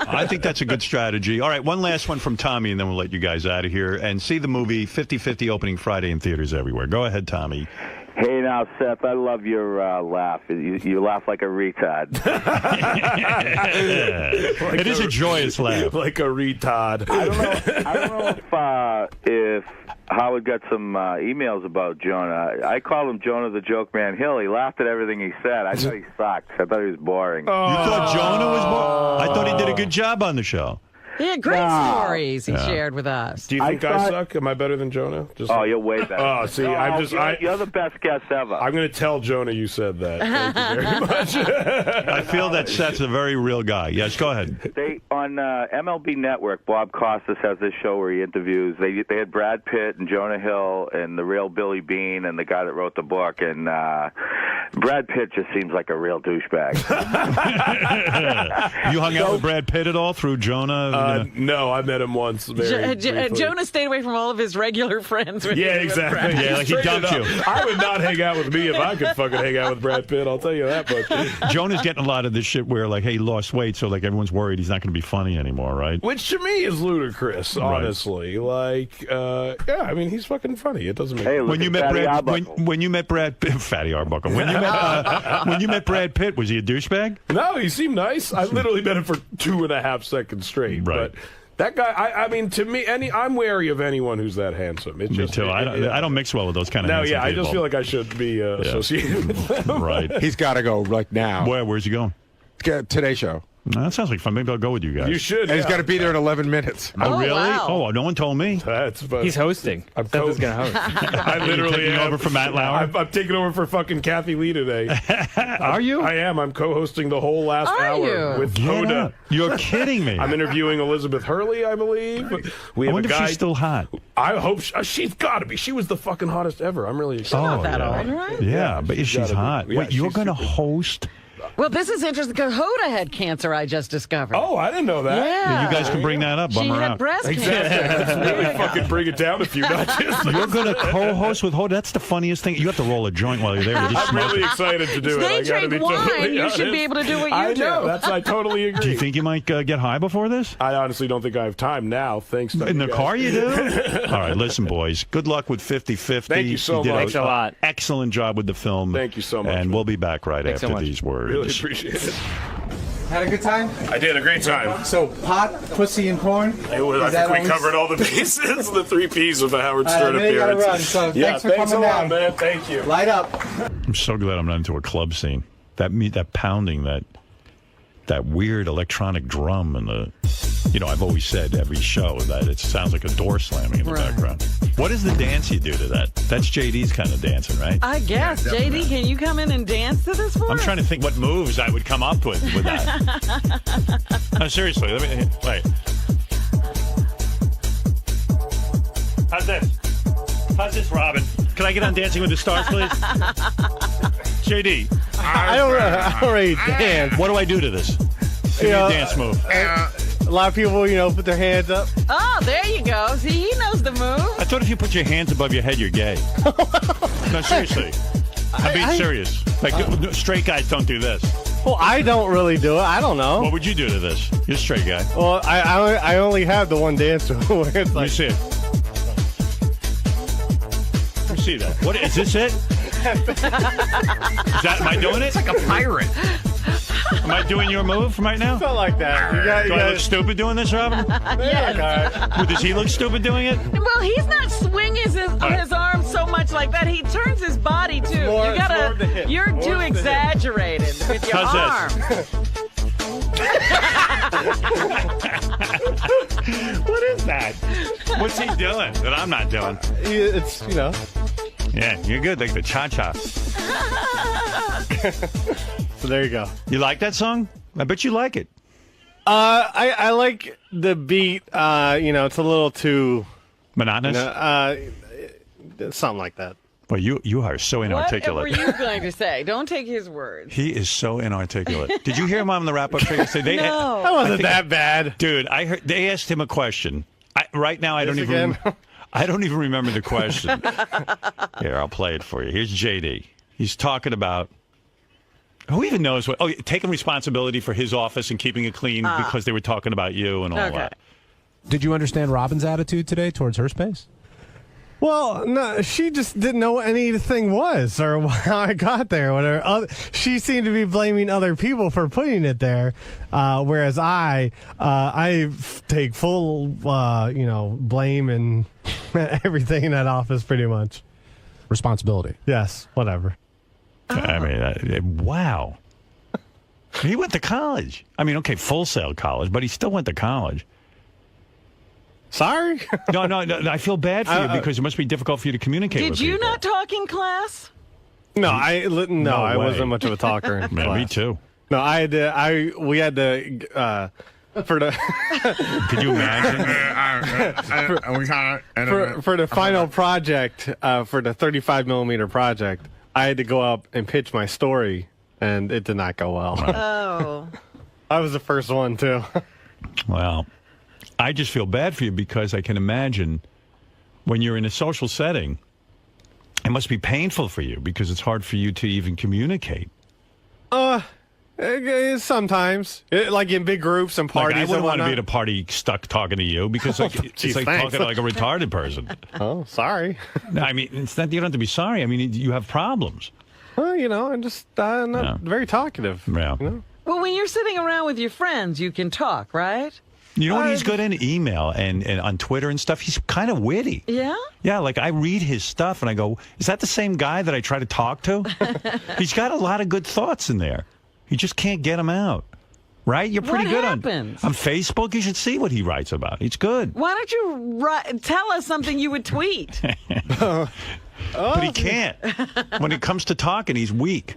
[SPEAKER 2] I think that's a good strategy. All right, one last one from Tommy, and then we'll let you guys out of here. And see the movie 50-50 opening Friday in theaters everywhere. Go ahead, Tommy.
[SPEAKER 11] Hey, now, Seth, I love your laugh. You laugh like a retard.
[SPEAKER 2] It is a joyous laugh.
[SPEAKER 1] Like a retard.
[SPEAKER 11] I don't know if Howard got some emails about Jonah. I called him Jonah the Joke Man Hill. He laughed at everything he said. I thought he sucked. I thought he was boring.
[SPEAKER 2] You thought Jonah was boring? I thought he did a good job on the show.
[SPEAKER 3] Yeah, great stories he shared with us.
[SPEAKER 1] Do you think I suck? Am I better than Jonah?
[SPEAKER 11] You're way better.
[SPEAKER 1] Oh, see,
[SPEAKER 11] you're the best guest ever.
[SPEAKER 1] I'm going to tell Jonah you said that. Thank you very much.
[SPEAKER 2] I feel that Seth's a very real guy. Yes, go ahead.
[SPEAKER 11] They on MLB Network, Bob Costas has this show where he interviews. They had Brad Pitt and Jonah Hill and the real Billy Bean and the guy that wrote the book. And Brad Pitt just seems like a real douchebag.
[SPEAKER 2] You hung out with Brad Pitt at all through Jonah?
[SPEAKER 1] No, I met him once.
[SPEAKER 3] Jonah stayed away from all of his regular friends.
[SPEAKER 1] Exactly.
[SPEAKER 2] Yeah, like he dumped you.
[SPEAKER 1] I would not hang out with me if I could fucking hang out with Brad Pitt. I'll tell you that much.
[SPEAKER 2] Jonah's getting a lot of this shit where, like, hey, he lost weight, so like everyone's worried he's not going to be funny anymore, right?
[SPEAKER 1] Which to me is ludicrous, honestly. Like, yeah, I mean, he's fucking funny. It doesn't make sense.
[SPEAKER 2] When you met Brad Pitt, Fatty Arbuckle. When you met Brad Pitt, was he a douchebag?
[SPEAKER 1] No, he seemed nice. I literally met him for 2.5 seconds straight.
[SPEAKER 2] Right.
[SPEAKER 1] But that guy, I mean, to me, I'm wary of anyone who's that handsome. It's
[SPEAKER 2] Me too. I don't mix well with those kind of handsome
[SPEAKER 1] I
[SPEAKER 2] people.
[SPEAKER 1] just feel like I should be associated with them.
[SPEAKER 2] Right.
[SPEAKER 5] He's got to go like now.
[SPEAKER 2] Where's he going?
[SPEAKER 5] Today Show.
[SPEAKER 2] That sounds like fun. Maybe I'll go with you guys.
[SPEAKER 1] You should.
[SPEAKER 5] And he's got to be there in 11 minutes.
[SPEAKER 2] Oh, really?
[SPEAKER 3] Wow.
[SPEAKER 2] Oh, no one told me.
[SPEAKER 4] He's hosting.
[SPEAKER 1] I'm
[SPEAKER 4] going to host.
[SPEAKER 1] I literally
[SPEAKER 2] am over for Matt Lauer.
[SPEAKER 1] I'm taking over for fucking Kathy Lee today.
[SPEAKER 2] Are you?
[SPEAKER 1] I am. I'm co-hosting the whole last hour with Hoda.
[SPEAKER 2] You're kidding me.
[SPEAKER 1] I'm interviewing Elizabeth Hurley, I believe. We have
[SPEAKER 2] I wonder
[SPEAKER 1] a guy.
[SPEAKER 2] if she's still hot.
[SPEAKER 1] I hope she's got to be. She was the fucking hottest ever. I'm really excited.
[SPEAKER 3] Not that old, right?
[SPEAKER 2] Yeah, but she's hot.
[SPEAKER 1] Yeah,
[SPEAKER 2] Wait, you're going to host?
[SPEAKER 3] Well, this is interesting because Hoda had cancer, I just discovered.
[SPEAKER 1] Oh, I didn't know that.
[SPEAKER 3] Yeah.
[SPEAKER 2] You guys can bring that up.
[SPEAKER 3] She had breast cancer.
[SPEAKER 1] Exactly. Really fucking bring it down a few notches.
[SPEAKER 2] You're going to co-host with Hoda? That's the funniest thing. You have to roll a joint while you're there.
[SPEAKER 1] I'm really excited to do
[SPEAKER 3] They
[SPEAKER 1] it.
[SPEAKER 3] drink wine. You should be able to do what you do.
[SPEAKER 1] I know. I totally agree.
[SPEAKER 2] Do you think you might get high before this?
[SPEAKER 1] I honestly don't think I have time now, thanks to
[SPEAKER 2] In the
[SPEAKER 1] guys.
[SPEAKER 2] car you do? All right, listen, boys. Good luck with 50-50.
[SPEAKER 1] Thank you so much.
[SPEAKER 4] Thanks a lot.
[SPEAKER 2] Excellent job with the film.
[SPEAKER 1] Thank you so much.
[SPEAKER 2] And we'll be back right
[SPEAKER 4] Thanks so
[SPEAKER 2] after
[SPEAKER 4] much.
[SPEAKER 2] these words.
[SPEAKER 1] Really appreciate it.
[SPEAKER 12] Had a good time?
[SPEAKER 1] I did a great time.
[SPEAKER 12] So, pot, pussy, and porn?
[SPEAKER 1] I think we covered all the bases, the 3 P's of a Howard Stern appearance.
[SPEAKER 12] Run, so thanks for coming
[SPEAKER 1] a lot,
[SPEAKER 12] down.
[SPEAKER 1] man. Thank you.
[SPEAKER 12] Light up.
[SPEAKER 2] I'm so glad I'm not into a club scene. That pounding, that weird electronic drum, and I've always said every show that it sounds like a door slamming in the background. What is the dance you do to that? That's JD's kind of dancing, right?
[SPEAKER 3] I guess. JD, can you come in and dance to this for us?
[SPEAKER 2] I'm trying to think what moves I would come up with that. No, seriously. Wait. How's this, Robin? Can I get on Dancing with the Stars, please? JD.
[SPEAKER 13] I don't already dance.
[SPEAKER 2] What do I do to this? Give me a dance move.
[SPEAKER 13] A lot of people, put their hands up.
[SPEAKER 3] Oh, there you go. See, he knows the move.
[SPEAKER 2] I thought if you put your hands above your head, you're gay. No, seriously. I'm being serious. Like, straight guys don't do this.
[SPEAKER 13] Well, I don't really do it. I don't know.
[SPEAKER 2] What would you do to this? You're a straight guy.
[SPEAKER 13] Well, I only have the one dance where it's like...
[SPEAKER 2] Let me see it. Let me see that. What is this? It? Am I doing it?
[SPEAKER 14] It's like a pirate.
[SPEAKER 2] Am I doing your move right now?
[SPEAKER 13] It's not like that.
[SPEAKER 2] Do I look stupid doing this, Robin?
[SPEAKER 3] Yes.
[SPEAKER 2] Well, does he look stupid doing it?
[SPEAKER 3] Well, he's not swinging his arms so much like that. He turns his body too. You're too exaggerated with your arm.
[SPEAKER 2] What is that? What's he doing that I'm not doing?
[SPEAKER 13] It's,
[SPEAKER 2] Yeah, you're good. Like the cha-cha.
[SPEAKER 13] So there you go.
[SPEAKER 2] You like that song? I bet you like it.
[SPEAKER 13] I like the beat. It's a little too
[SPEAKER 2] monotonous.
[SPEAKER 13] Something like that.
[SPEAKER 2] Well, you are so inarticulate.
[SPEAKER 3] What were you going to say? Don't take his words.
[SPEAKER 2] He is so inarticulate. Did you hear him on the wrap-up show yesterday?
[SPEAKER 3] No.
[SPEAKER 13] That wasn't that bad.
[SPEAKER 2] Dude, I heard they asked him a question. Right now, I don't even remember the question. Here, I'll play it for you. Here's JD. He's talking about who even knows what. Oh, taking responsibility for his office and keeping it clean because they were talking about you and all that.
[SPEAKER 15] Did you understand Robin's attitude today towards her space?
[SPEAKER 13] Well, no, she just didn't know what anything was or how I got there. Whatever. She seemed to be blaming other people for putting it there, whereas I take full, blame and everything in that office, pretty much.
[SPEAKER 15] Responsibility.
[SPEAKER 13] Yes, whatever.
[SPEAKER 2] I mean, wow. He went to college. I mean, okay, Full Sail college, but he still went to college.
[SPEAKER 13] Sorry.
[SPEAKER 2] No, I feel bad for you because it must be difficult for you to communicate with people.
[SPEAKER 3] Did you not talk in class?
[SPEAKER 13] No, I wasn't much of a talker in class.
[SPEAKER 2] Me too.
[SPEAKER 13] No, we had to for the
[SPEAKER 2] Could you imagine?
[SPEAKER 13] for the final project, for the 35mm project, I had to go up and pitch my story, and it did not go well.
[SPEAKER 3] Oh.
[SPEAKER 13] I was the first one, too.
[SPEAKER 2] Well, I just feel bad for you because I can imagine when you're in a social setting, it must be painful for you because it's hard for you to even communicate.
[SPEAKER 13] Sometimes, like in big groups and parties.
[SPEAKER 2] I wouldn't
[SPEAKER 13] and
[SPEAKER 2] want to be at a party stuck talking to you because it's like talking to like a retarded person.
[SPEAKER 13] Oh, sorry.
[SPEAKER 2] I mean, it's not. You don't have to be sorry. I mean, you have problems.
[SPEAKER 13] Well, I'm just not very talkative.
[SPEAKER 2] Yeah.
[SPEAKER 3] Well, when you're sitting around with your friends, you can talk, right?
[SPEAKER 2] You know what? He's good in email and on Twitter and stuff. He's kind of witty.
[SPEAKER 3] Yeah?
[SPEAKER 2] Yeah, like I read his stuff and I go, is that the same guy that I try to talk to? He's got a lot of good thoughts in there. You just can't get them out. Right? You're pretty good on Facebook. You should see what he writes about. He's good.
[SPEAKER 3] Why don't you tell us something you would tweet?
[SPEAKER 2] But he can't. When it comes to talking, he's weak.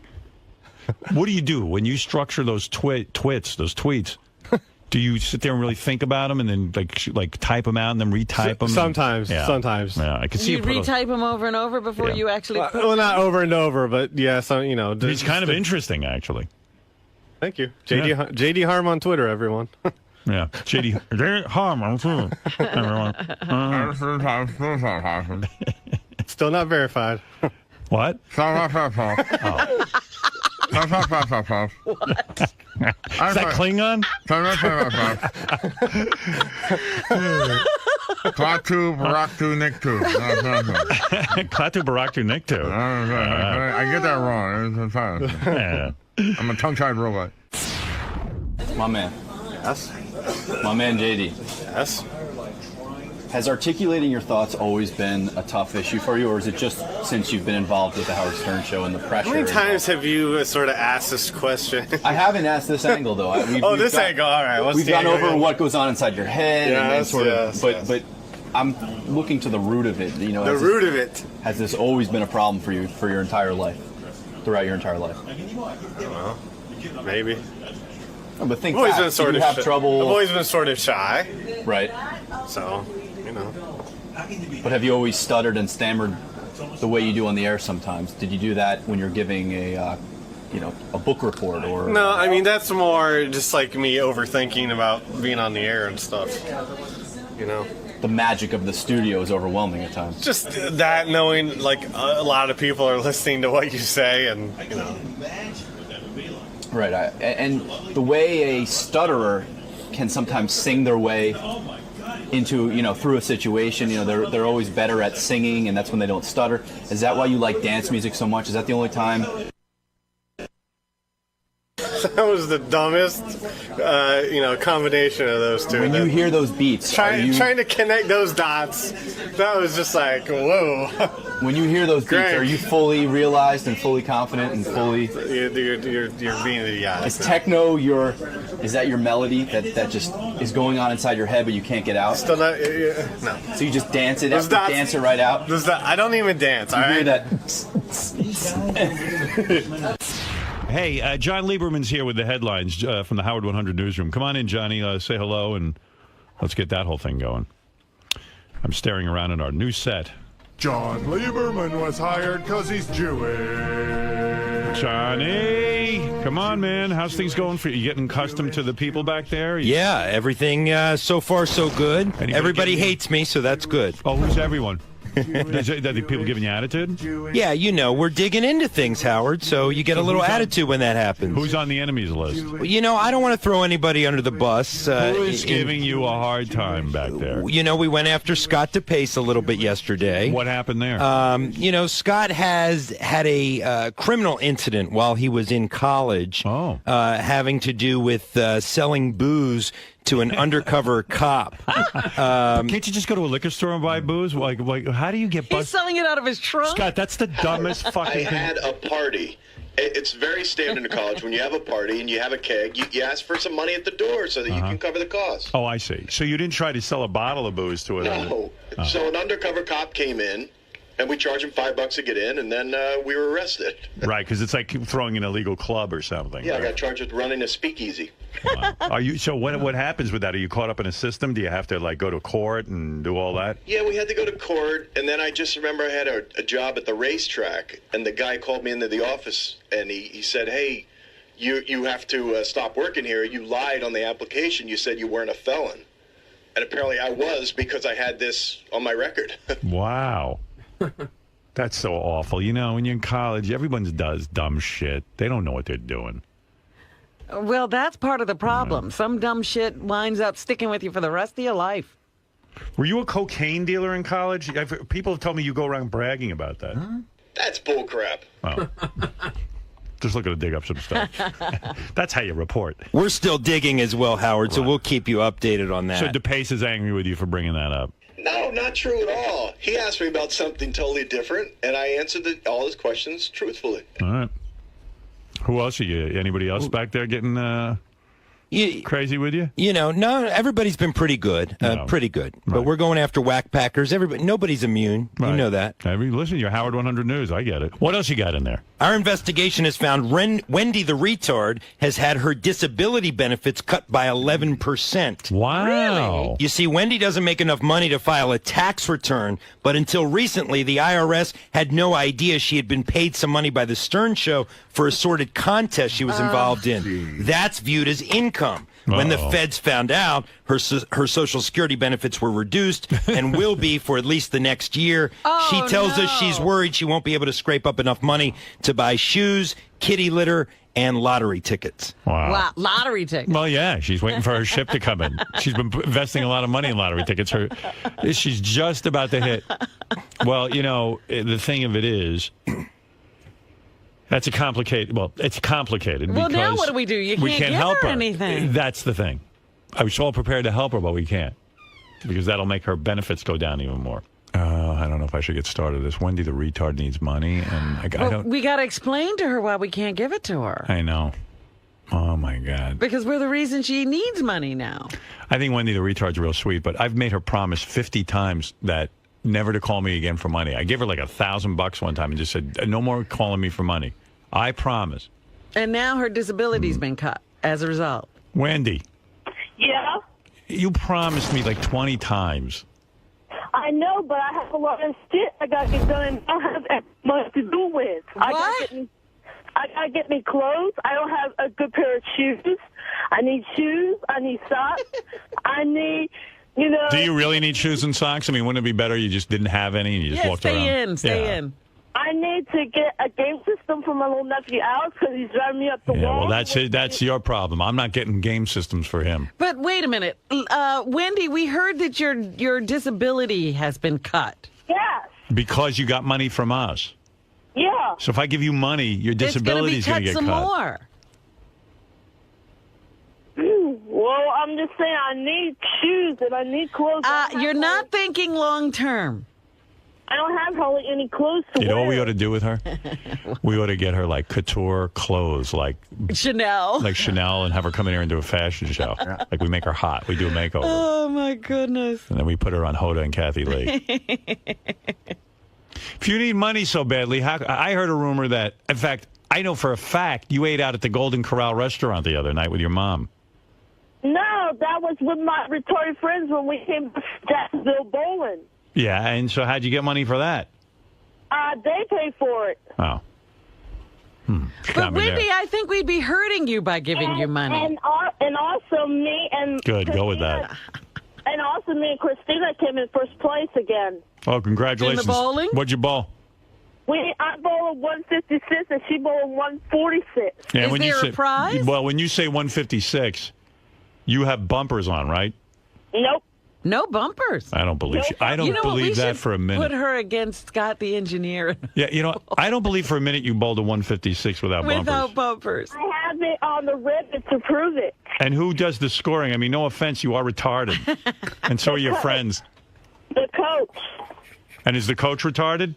[SPEAKER 2] What do you do when you structure those tweets? Do you sit there and really think about them and then like type them out and then retype them?
[SPEAKER 13] Sometimes.
[SPEAKER 2] Yeah, I can see
[SPEAKER 3] you retype them over and over before you actually put them
[SPEAKER 13] not over and over, but yeah,
[SPEAKER 2] he's kind of interesting, actually.
[SPEAKER 13] Thank you. JD Harm on Twitter, everyone.
[SPEAKER 2] Yeah. JD Harm on Twitter, everyone.
[SPEAKER 13] Still not verified.
[SPEAKER 2] What? Is that Klingon?
[SPEAKER 14] Klaatu Baraktu Niktu.
[SPEAKER 2] Klaatu Baraktu Niktu.
[SPEAKER 14] I get that wrong. I'm a tongue-tied robot.
[SPEAKER 16] My man.
[SPEAKER 12] Yes?
[SPEAKER 16] My man, JD.
[SPEAKER 12] Yes?
[SPEAKER 16] Has articulating your thoughts always been a tough issue for you, or is it just since you've been involved with the Howard Stern Show and the pressure?
[SPEAKER 13] How many times have you sort of asked this question?
[SPEAKER 16] I haven't asked this angle, though.
[SPEAKER 13] This angle, all right.
[SPEAKER 16] We've gone over what goes on inside your head, but I'm looking to the root of it. The
[SPEAKER 13] root of it.
[SPEAKER 16] Has this always been a problem for you for your entire life, throughout your entire life?
[SPEAKER 13] Well, maybe.
[SPEAKER 16] But think
[SPEAKER 13] I've always been sort of
[SPEAKER 16] trouble.
[SPEAKER 13] I've always been sort of shy.
[SPEAKER 16] Right.
[SPEAKER 13] So,
[SPEAKER 16] But have you always stuttered and stammered the way you do on the air sometimes? Did you do that when you're giving a book report or?
[SPEAKER 13] No, I mean that's more just like me overthinking about being on the air and stuff.
[SPEAKER 16] The magic of the studio is overwhelming at times.
[SPEAKER 13] Just that, knowing like a lot of people are listening to what you say, and
[SPEAKER 16] Right, and the way a stutterer can sometimes sing their way into, through a situation, they're always better at singing, and that's when they don't stutter. Is that why you like dance music so much? Is that the only time?
[SPEAKER 13] That was the dumbest, combination of those two.
[SPEAKER 16] When you hear those beats,
[SPEAKER 13] trying to connect those dots, that was just like, whoa.
[SPEAKER 16] When you hear those beats, are you fully realized and fully confident and fully?
[SPEAKER 13] You're being idiotic.
[SPEAKER 16] Is techno is that your melody that just is going on inside your head, but you can't get out?
[SPEAKER 13] Still not, no.
[SPEAKER 16] So you just dance it, dance it right out.
[SPEAKER 13] I don't even dance.
[SPEAKER 16] You hear that?
[SPEAKER 2] Hey, John Lieberman's here with the headlines from the Howard 100 newsroom. Come on in, Johnny. Say hello, and let's get that whole thing going. I'm staring around at our new set.
[SPEAKER 14] John Lieberman was hired because he's Jewish.
[SPEAKER 2] Johnny, come on, man. How's things going for you? You getting accustomed to the people back there?
[SPEAKER 17] Yeah, everything so far so good. Everybody hates me, so that's good.
[SPEAKER 2] Oh, who's everyone? Are the people giving you attitude?
[SPEAKER 17] Yeah, we're digging into things, Howard, so you get a little attitude when that happens.
[SPEAKER 2] Who's on the enemies list?
[SPEAKER 17] I don't want to throw anybody under the bus.
[SPEAKER 2] Who is giving you a hard time back there?
[SPEAKER 17] We went after Scott DePace a little bit yesterday.
[SPEAKER 2] What happened there?
[SPEAKER 17] Scott has had a criminal incident while he was in college having to do with selling booze to an undercover cop.
[SPEAKER 2] Can't you just go to a liquor store and buy booze? Like how do you get busted?
[SPEAKER 3] He's selling it out of his trunk.
[SPEAKER 2] Scott, that's the dumbest fucking thing.
[SPEAKER 18] I had a party. It's very standard in college. When you have a party and you have a keg, you ask for some money at the door so that you can cover the cost.
[SPEAKER 2] Oh, I see. So you didn't try to sell a bottle of booze to it?
[SPEAKER 18] No. So an undercover cop came in, and we charged him $5 to get in, and then we were arrested.
[SPEAKER 2] Right, because it's like throwing an illegal club or something.
[SPEAKER 18] Yeah,
[SPEAKER 2] right?
[SPEAKER 18] I got charged with running a speakeasy.
[SPEAKER 2] Wow. Are you? So what happens with that? Are you caught up in a system? Do you have to go to court and do all that?
[SPEAKER 18] Yeah, we had to go to court, and then I just remember I had a job at the racetrack, and the guy called me into the office, and he said, "Hey, you have to stop working here. You lied on the application. You said you weren't a felon." And apparently I was, because I had this on my record.
[SPEAKER 2] Wow. That's so awful. You know, when you're in college, everyone does dumb shit. They don't know what they're doing.
[SPEAKER 3] Well, that's part of the problem. Some dumb shit winds up sticking with you for the rest of your life.
[SPEAKER 2] Were you a cocaine dealer in college? People have told me you go around bragging about that.
[SPEAKER 18] That's bullcrap.
[SPEAKER 2] Oh. Just looking to dig up some stuff. That's how you report.
[SPEAKER 17] We're still digging as well, Howard, so we'll keep you updated on that.
[SPEAKER 2] So DePace is angry with you for bringing that up.
[SPEAKER 18] No, not true at all. He asked me about something totally different, and I answered all his questions truthfully.
[SPEAKER 2] All right. Who else are you? Anybody else back there getting crazy with you?
[SPEAKER 17] You know, no, everybody's been pretty good. Pretty good. Right. But we're going after whack packers. Nobody's immune. Right. You know that.
[SPEAKER 2] Listen, you're Howard 100 News. I get it. What else you got in there?
[SPEAKER 17] Our investigation has found Wendy the retard has had her disability benefits cut by 11%.
[SPEAKER 2] Wow. Really?
[SPEAKER 17] You see, Wendy doesn't make enough money to file a tax return, but until recently, the IRS had no idea she had been paid some money by the Stern Show for a sordid contest she was involved in.
[SPEAKER 2] Geez.
[SPEAKER 17] That's viewed as income. When the feds found out, her Social Security benefits were reduced and will be for at least the next year. She tells us she's worried she won't be able to scrape up enough money to buy shoes, kitty litter, and lottery tickets.
[SPEAKER 2] Wow.
[SPEAKER 3] Lottery tickets.
[SPEAKER 2] Well, yeah, she's waiting for her ship to come in. She's been investing a lot of money in lottery tickets. She's just about to hit. Well, you know, the thing of it is... It's complicated. Well,
[SPEAKER 3] now what do we do? You can't give
[SPEAKER 2] help
[SPEAKER 3] her anything.
[SPEAKER 2] That's the thing. I was all prepared to help her, but we can't. Because that'll make her benefits go down even more. I don't know if I should get started. This Wendy the retard needs money, and
[SPEAKER 3] we got to explain to her why we can't give it to her.
[SPEAKER 2] I know. Oh, my God.
[SPEAKER 3] Because we're the reason she needs money now.
[SPEAKER 2] I think Wendy the retard's real sweet, but I've made her promise 50 times that never to call me again for money. I gave her like $1,000 one time and just said, no more calling me for money. I promise.
[SPEAKER 3] And now her disability's been cut as a result.
[SPEAKER 2] Wendy.
[SPEAKER 19] Yeah?
[SPEAKER 2] You promised me like 20 times.
[SPEAKER 19] I know, but I have a lot of shit I got to get done and I don't have that much to do with.
[SPEAKER 3] What?
[SPEAKER 19] I got to get me clothes. I don't have a good pair of shoes. I need shoes. I need socks. I need... You know,
[SPEAKER 2] do you really need shoes and socks? I mean, wouldn't it be better you just didn't have any and you just walked around?
[SPEAKER 3] Stay in.
[SPEAKER 19] I need to get a game system for my little nephew Alex because he's driving me up the wall.
[SPEAKER 2] Well, that's it. That's your problem. I'm not getting game systems for him.
[SPEAKER 3] But wait a minute. Wendy, we heard that your disability has been cut.
[SPEAKER 19] Yes.
[SPEAKER 2] Because you got money from us.
[SPEAKER 19] Yeah.
[SPEAKER 2] So if I give you money, your disability is going to get cut.
[SPEAKER 3] It's going to be cut some more.
[SPEAKER 19] Well, I'm just saying I need shoes and I need clothes.
[SPEAKER 3] You're not thinking long term.
[SPEAKER 19] I don't have hardly any clothes to wear.
[SPEAKER 2] You know what we ought to do with her? We ought to get her like couture clothes, like
[SPEAKER 3] Chanel.
[SPEAKER 2] Like Chanel, and have her come in here and do a fashion show. Like we make her hot. We do a makeover.
[SPEAKER 3] Oh, my goodness.
[SPEAKER 2] And then we put her on Hoda and Kathy Lee. If you need money so badly, I heard a rumor that, in fact, I know for a fact you ate out at the Golden Corral restaurant the other night with your mom.
[SPEAKER 19] No, that was with my retarded friends when we came to Jacksonville bowling.
[SPEAKER 2] Yeah, and so how'd you get money for that?
[SPEAKER 19] They paid for it.
[SPEAKER 2] Oh.
[SPEAKER 3] But Wendy, I think we'd be hurting you by giving you money.
[SPEAKER 19] And also me and
[SPEAKER 2] Good,
[SPEAKER 19] Christina,
[SPEAKER 2] go with that.
[SPEAKER 19] And also me and Christina came in first place again.
[SPEAKER 2] Oh, congratulations.
[SPEAKER 3] In the bowling?
[SPEAKER 2] What'd you bowl?
[SPEAKER 19] I bowled 156 and she bowled 146.
[SPEAKER 2] Yeah,
[SPEAKER 3] Is there a prize?
[SPEAKER 2] Well, when you say 156, you have bumpers on, right?
[SPEAKER 19] Nope.
[SPEAKER 3] No bumpers.
[SPEAKER 2] I don't believe I don't believe that for a minute.
[SPEAKER 3] Put her against Scott the engineer.
[SPEAKER 2] Yeah, I don't believe for a minute you bowled a 156 without bumpers.
[SPEAKER 3] Without bumpers.
[SPEAKER 19] I have it on the ribbon to prove it.
[SPEAKER 2] And who does the scoring? I mean, no offense, you are retarded. And so are your friends.
[SPEAKER 19] The coach.
[SPEAKER 2] And is the coach retarded?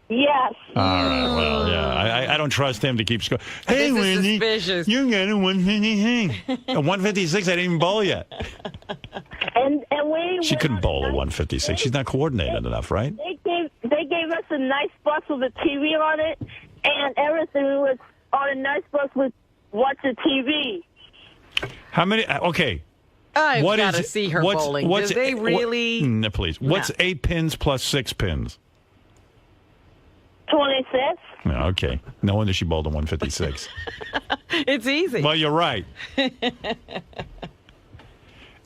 [SPEAKER 19] Yes.
[SPEAKER 2] All right, well, yeah. I don't trust him to keep scoring. Hey,
[SPEAKER 3] This is
[SPEAKER 2] Wendy,
[SPEAKER 3] suspicious.
[SPEAKER 2] you got a 156. A 156, I didn't even bowl yet.
[SPEAKER 19] And we
[SPEAKER 2] She couldn't bowl a 156. She's not coordinated enough, right?
[SPEAKER 19] They gave us a nice bus with a TV on it, and everything was on a nice bus with watching TV.
[SPEAKER 2] How many? Okay.
[SPEAKER 3] I've got to see her bowling. Do they really?
[SPEAKER 2] Please. What's 8 pins plus 6 pins?
[SPEAKER 19] 26.
[SPEAKER 2] Okay. No wonder she bowled a 156.
[SPEAKER 3] It's easy.
[SPEAKER 2] Well, you're right.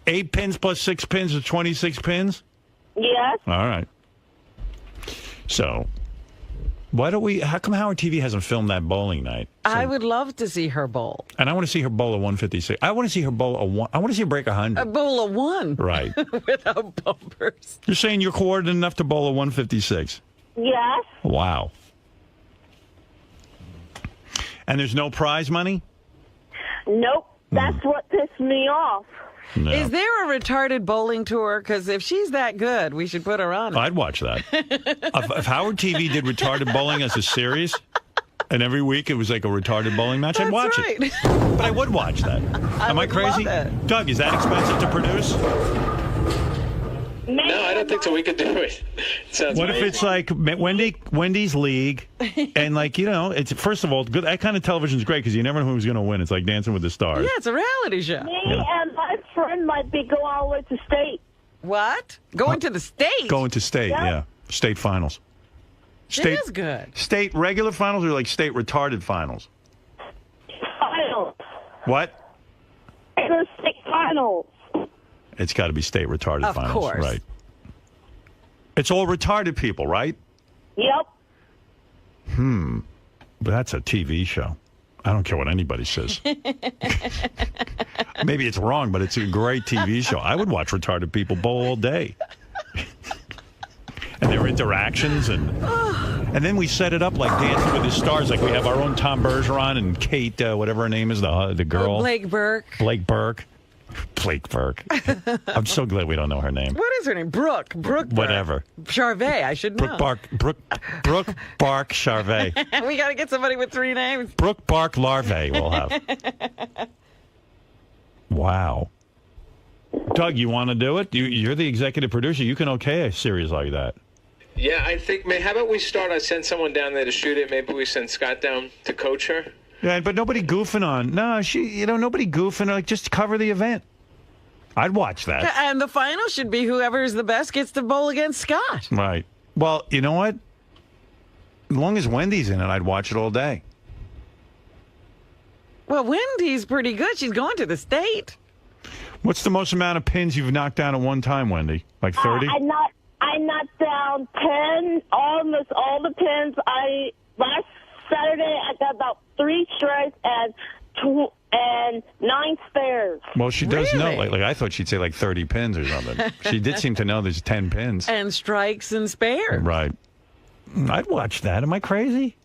[SPEAKER 2] 8 pins plus 6 pins is 26 pins?
[SPEAKER 19] Yes.
[SPEAKER 2] All right. So, how come Howard TV hasn't filmed that bowling night?
[SPEAKER 3] I would love to see her bowl.
[SPEAKER 2] And I want to see her bowl a 156. I want to see her bowl a 1. I want to see her break 100.
[SPEAKER 3] A bowl of 1.
[SPEAKER 2] Right.
[SPEAKER 3] Without bumpers.
[SPEAKER 2] You're saying you're coordinated enough to bowl a 156?
[SPEAKER 19] Yes.
[SPEAKER 2] Wow. And there's no prize money?
[SPEAKER 19] Nope. That's what pissed me off.
[SPEAKER 2] No.
[SPEAKER 3] Is there a retarded bowling tour? Because if she's that good, we should put her on.
[SPEAKER 2] I'd watch that. If Howard TV did retarded bowling as a series, and every week it was like a retarded bowling match, I'd watch it. But I would watch that. Am I crazy? Doug, is that expensive to produce?
[SPEAKER 7] No, I don't think so. We could do it.
[SPEAKER 2] What if it's like Wendy's League, and it's first of all, good. That kind of television is great because you never know who's going to win. It's like Dancing with the Stars.
[SPEAKER 3] Yeah, it's a reality show.
[SPEAKER 19] Me and my friend might be going all the way to state.
[SPEAKER 3] What? Going to the state?
[SPEAKER 2] Going to state, yeah. State finals.
[SPEAKER 3] It is good.
[SPEAKER 2] State regular finals or like state retarded finals?
[SPEAKER 19] Finals.
[SPEAKER 2] What?
[SPEAKER 19] Regular state finals.
[SPEAKER 2] It's got to be state retarded finals. Of
[SPEAKER 3] course.
[SPEAKER 2] Right. It's all retarded people, right?
[SPEAKER 19] Yep.
[SPEAKER 2] But that's a TV show. I don't care what anybody says. Maybe it's wrong, but it's a great TV show. I would watch retarded people bowl all day. And their interactions, and then we set it up like Dancing with the Stars. Like we have our own Tom Bergeron and Kate, whatever her name is, the girl.
[SPEAKER 3] Blake Burke.
[SPEAKER 2] Blake Burke. I'm so glad we don't know her name.
[SPEAKER 3] What is her name? Brooke Burke.
[SPEAKER 2] Whatever.
[SPEAKER 3] Charvet, I should know.
[SPEAKER 2] Brooke Bark Charvet.
[SPEAKER 3] We got to get somebody with 3 names.
[SPEAKER 2] Brooke Bark Larvae we'll have. Wow. Doug, you want to do it? You're the executive producer. You can okay a series like that.
[SPEAKER 20] Yeah, I think, how about we start, I send someone down there to shoot it. Maybe we send Scott down to coach her.
[SPEAKER 2] Yeah, but nobody goofing on. No, nobody goofing. Like, just cover the event. I'd watch that.
[SPEAKER 3] And the final should be whoever is the best gets to bowl against Scott.
[SPEAKER 2] Right. Well, you know what? As long as Wendy's in it, I'd watch it all day.
[SPEAKER 3] Well, Wendy's pretty good. She's going to the state.
[SPEAKER 2] What's the most amount of pins you've knocked down at one time, Wendy? Like 30?
[SPEAKER 19] I knocked down 10, almost all the pins. Last Saturday, I got about 3 strikes and 9 spares.
[SPEAKER 2] Well, she does know. Like I thought she'd say like 30 pins or something. She did seem to know there's 10 pins.
[SPEAKER 3] And strikes and spares.
[SPEAKER 2] Right. I'd watch that. Am I crazy?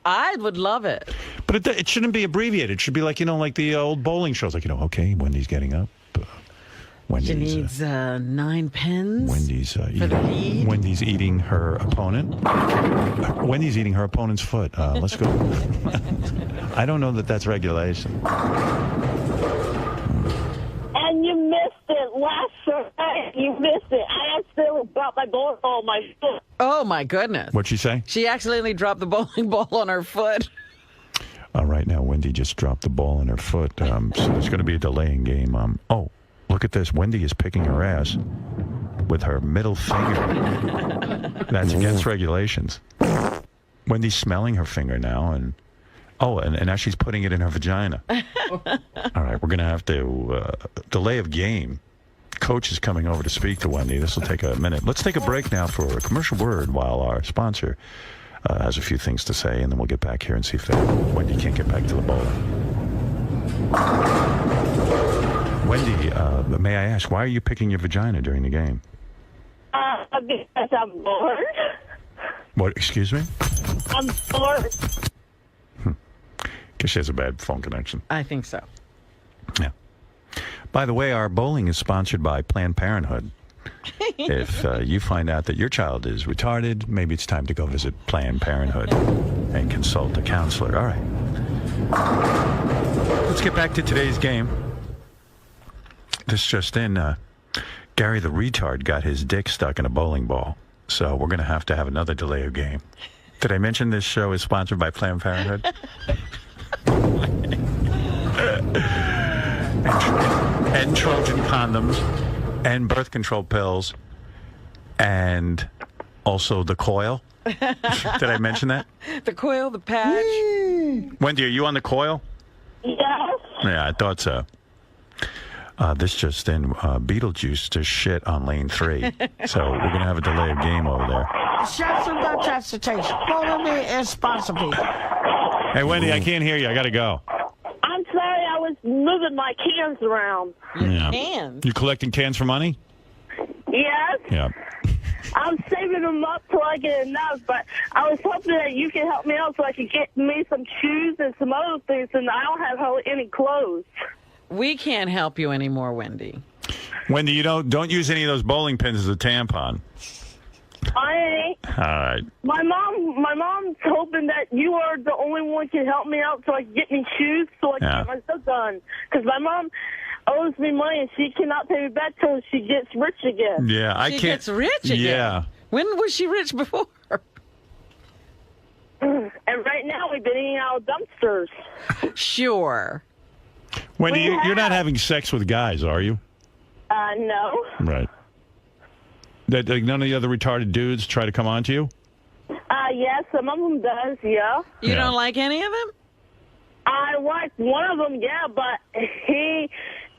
[SPEAKER 3] I would love it.
[SPEAKER 2] But it shouldn't be abbreviated. It should be like, like the old bowling shows. Like, okay, Wendy's getting up.
[SPEAKER 3] She needs 9 pins.
[SPEAKER 2] Wendy's eating her opponent. Wendy's eating her opponent's foot. Let's go. I don't know that that's regulation.
[SPEAKER 19] And you missed it last Saturday. You missed it. I accidentally dropped my bowling ball on my foot.
[SPEAKER 3] Oh, my goodness.
[SPEAKER 2] What'd she say?
[SPEAKER 3] She accidentally dropped the bowling ball on her foot.
[SPEAKER 2] Right now, Wendy just dropped the ball on her foot. So there's going to be a delay in game. Look at this. Wendy is picking her ass with her middle finger. That's against regulations. Wendy's smelling her finger now, and now she's putting it in her vagina. All right, we're going to have to delay of game. Coach is coming over to speak to Wendy. This will take a minute. Let's take a break now for a commercial word while our sponsor has a few things to say, and then we'll get back here and see if Wendy can't get back to the bowling. Wendy, may I ask, why are you picking your vagina during the game?
[SPEAKER 19] Because I'm bored.
[SPEAKER 2] What? Excuse me?
[SPEAKER 19] I'm bored.
[SPEAKER 2] Because she has a bad phone connection.
[SPEAKER 3] I think so.
[SPEAKER 2] Yeah. By the way, our bowling is sponsored by Planned Parenthood. If you find out that your child is retarded, maybe it's time to go visit Planned Parenthood and consult a counselor. All right. Let's get back to today's game. This just in, Gary the retard got his dick stuck in a bowling ball. So we're going to have another delay of game. Did I mention this show is sponsored by Planned Parenthood? and Trojan condoms and birth control pills and also the coil. Did I mention that?
[SPEAKER 3] The coil, the patch.
[SPEAKER 2] Wendy, are you on the coil?
[SPEAKER 19] Yes.
[SPEAKER 2] Yeah, I thought so. This just in, Beetlejuice just shit on lane 3. So we're going to have a delay of game over there.
[SPEAKER 21] Shots about transportation. Follow me as responsible.
[SPEAKER 2] Hey, Wendy, I can't hear you. I got to go.
[SPEAKER 19] I'm sorry, I was moving my cans around.
[SPEAKER 2] Yeah.
[SPEAKER 3] Cans?
[SPEAKER 2] You collecting cans for money?
[SPEAKER 19] Yes.
[SPEAKER 2] Yeah.
[SPEAKER 19] I'm saving them up till I get enough, but I was hoping that you could help me out so I could get me some shoes and some other things, and I don't have any clothes.
[SPEAKER 3] We can't help you anymore, Wendy.
[SPEAKER 2] Wendy, you don't use any of those bowling pins as a tampon.
[SPEAKER 19] I ain't.
[SPEAKER 2] All right.
[SPEAKER 19] My mom's hoping that you are the only one can help me out so I can get me shoes so I can get my stuff done. Because my mom owes me money and she cannot pay me back till she gets rich again.
[SPEAKER 2] Yeah, I can't.
[SPEAKER 3] She gets rich again?
[SPEAKER 2] Yeah.
[SPEAKER 3] When was she rich before?
[SPEAKER 19] And right now we've been eating out of dumpsters.
[SPEAKER 3] Sure.
[SPEAKER 2] Wendy, you're not having sex with guys, are you?
[SPEAKER 19] No.
[SPEAKER 2] Right. That none of the other retarded dudes try to come on to you?
[SPEAKER 19] Yes, some of them does, yeah.
[SPEAKER 3] You don't like any of them?
[SPEAKER 19] I like one of them, yeah, but he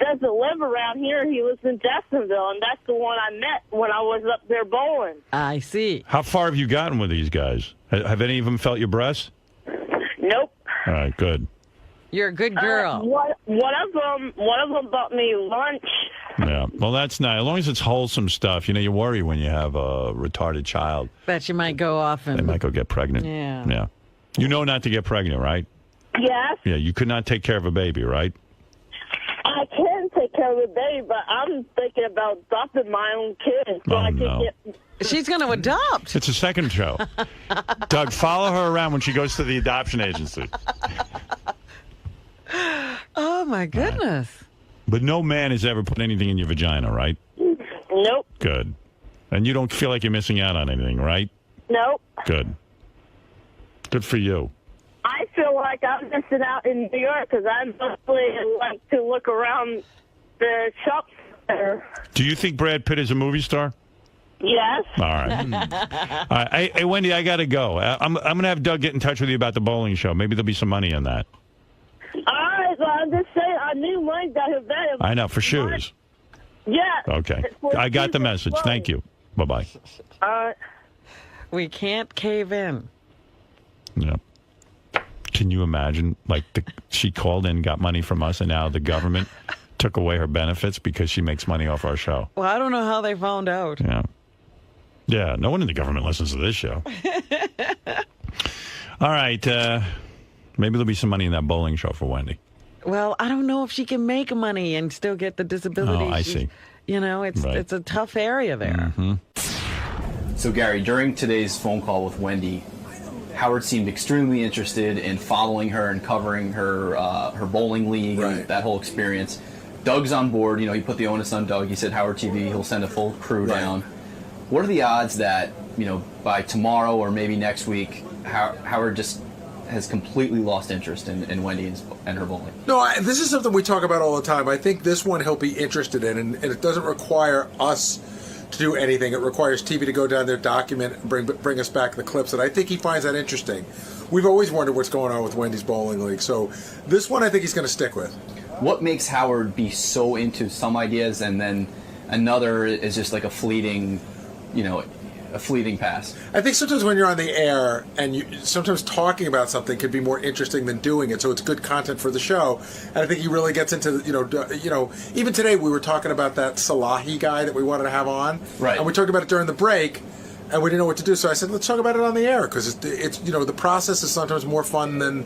[SPEAKER 19] doesn't live around here. He lives in Jacksonville, and that's the one I met when I was up there bowling.
[SPEAKER 3] I see.
[SPEAKER 2] How far have you gotten with these guys? Have any of them felt your breasts?
[SPEAKER 19] Nope.
[SPEAKER 2] All right, good.
[SPEAKER 3] You're a good girl.
[SPEAKER 19] One of them bought me lunch.
[SPEAKER 2] Yeah, well, that's nice. As long as it's wholesome stuff. You worry when you have a retarded child.
[SPEAKER 3] That you might go off and...
[SPEAKER 2] They might go get pregnant.
[SPEAKER 3] Yeah.
[SPEAKER 2] Yeah. You know not to get pregnant, right?
[SPEAKER 19] Yes.
[SPEAKER 2] Yeah, you could not take care of a baby, right?
[SPEAKER 19] I can take care of the baby, but I'm thinking about adopting my own kid so I can get...
[SPEAKER 3] She's going to adopt.
[SPEAKER 2] It's a second show. Doug, follow her around when she goes to the adoption agency.
[SPEAKER 3] Oh, my goodness.
[SPEAKER 2] Right. But no man has ever put anything in your vagina, right?
[SPEAKER 19] Nope.
[SPEAKER 2] Good. And you don't feel like you're missing out on anything, right?
[SPEAKER 19] Nope.
[SPEAKER 2] Good. Good for you.
[SPEAKER 19] I feel like I'm missing out in New York because I mostly like to look around the shops there.
[SPEAKER 2] Do you think Brad Pitt is a movie star?
[SPEAKER 19] Yes.
[SPEAKER 2] All right. All right. Hey, Wendy, I got to go. I'm going to have Doug get in touch with you about the bowling show. Maybe there'll be some money in that.
[SPEAKER 19] All right. Well, I'm just saying I knew money got her better.
[SPEAKER 2] I know, for shoes.
[SPEAKER 19] Yeah.
[SPEAKER 2] Okay. I got the message. Thank you. Bye-bye.
[SPEAKER 3] We can't cave in.
[SPEAKER 2] Yeah. Can you imagine, like, she called in, got money from us, and now the government took away her benefits because she makes money off our show?
[SPEAKER 3] Well, I don't know how they found out.
[SPEAKER 2] Yeah. Yeah, no one in the government listens to this show. All right. Maybe there'll be some money in that bowling show for Wendy.
[SPEAKER 3] Well, I don't know if she can make money and still get the disability.
[SPEAKER 2] Oh, I see.
[SPEAKER 3] It's a tough area there.
[SPEAKER 2] Mm-hmm.
[SPEAKER 16] So, Gary, during today's phone call with Wendy, Howard seemed extremely interested in following her and covering her her bowling league and that whole experience. Doug's on board. He put the onus on Doug. He said Howard TV, he'll send a full crew down. What are the odds that, by tomorrow or maybe next week, Howard just has completely lost interest in Wendy and her bowling?
[SPEAKER 5] No, this is something we talk about all the time. I think this one he'll be interested in, and it doesn't require us to do anything. It requires TV to go down there, document, and bring us back the clips, and I think he finds that interesting. We've always wondered what's going on with Wendy's bowling league, so this one I think he's going to stick with.
[SPEAKER 16] What makes Howard be so into some ideas and then another is just like a fleeting, a fleeting pass.
[SPEAKER 5] I think sometimes when you're on the air and sometimes talking about something could be more interesting than doing it, so it's good content for the show. And I think he really gets into, even today we were talking about that Salahi guy that we wanted to have on.
[SPEAKER 16] Right.
[SPEAKER 5] And we talked about it during the break. And we didn't know what to do, so I said, let's talk about it on the air, because it's the process is sometimes more fun than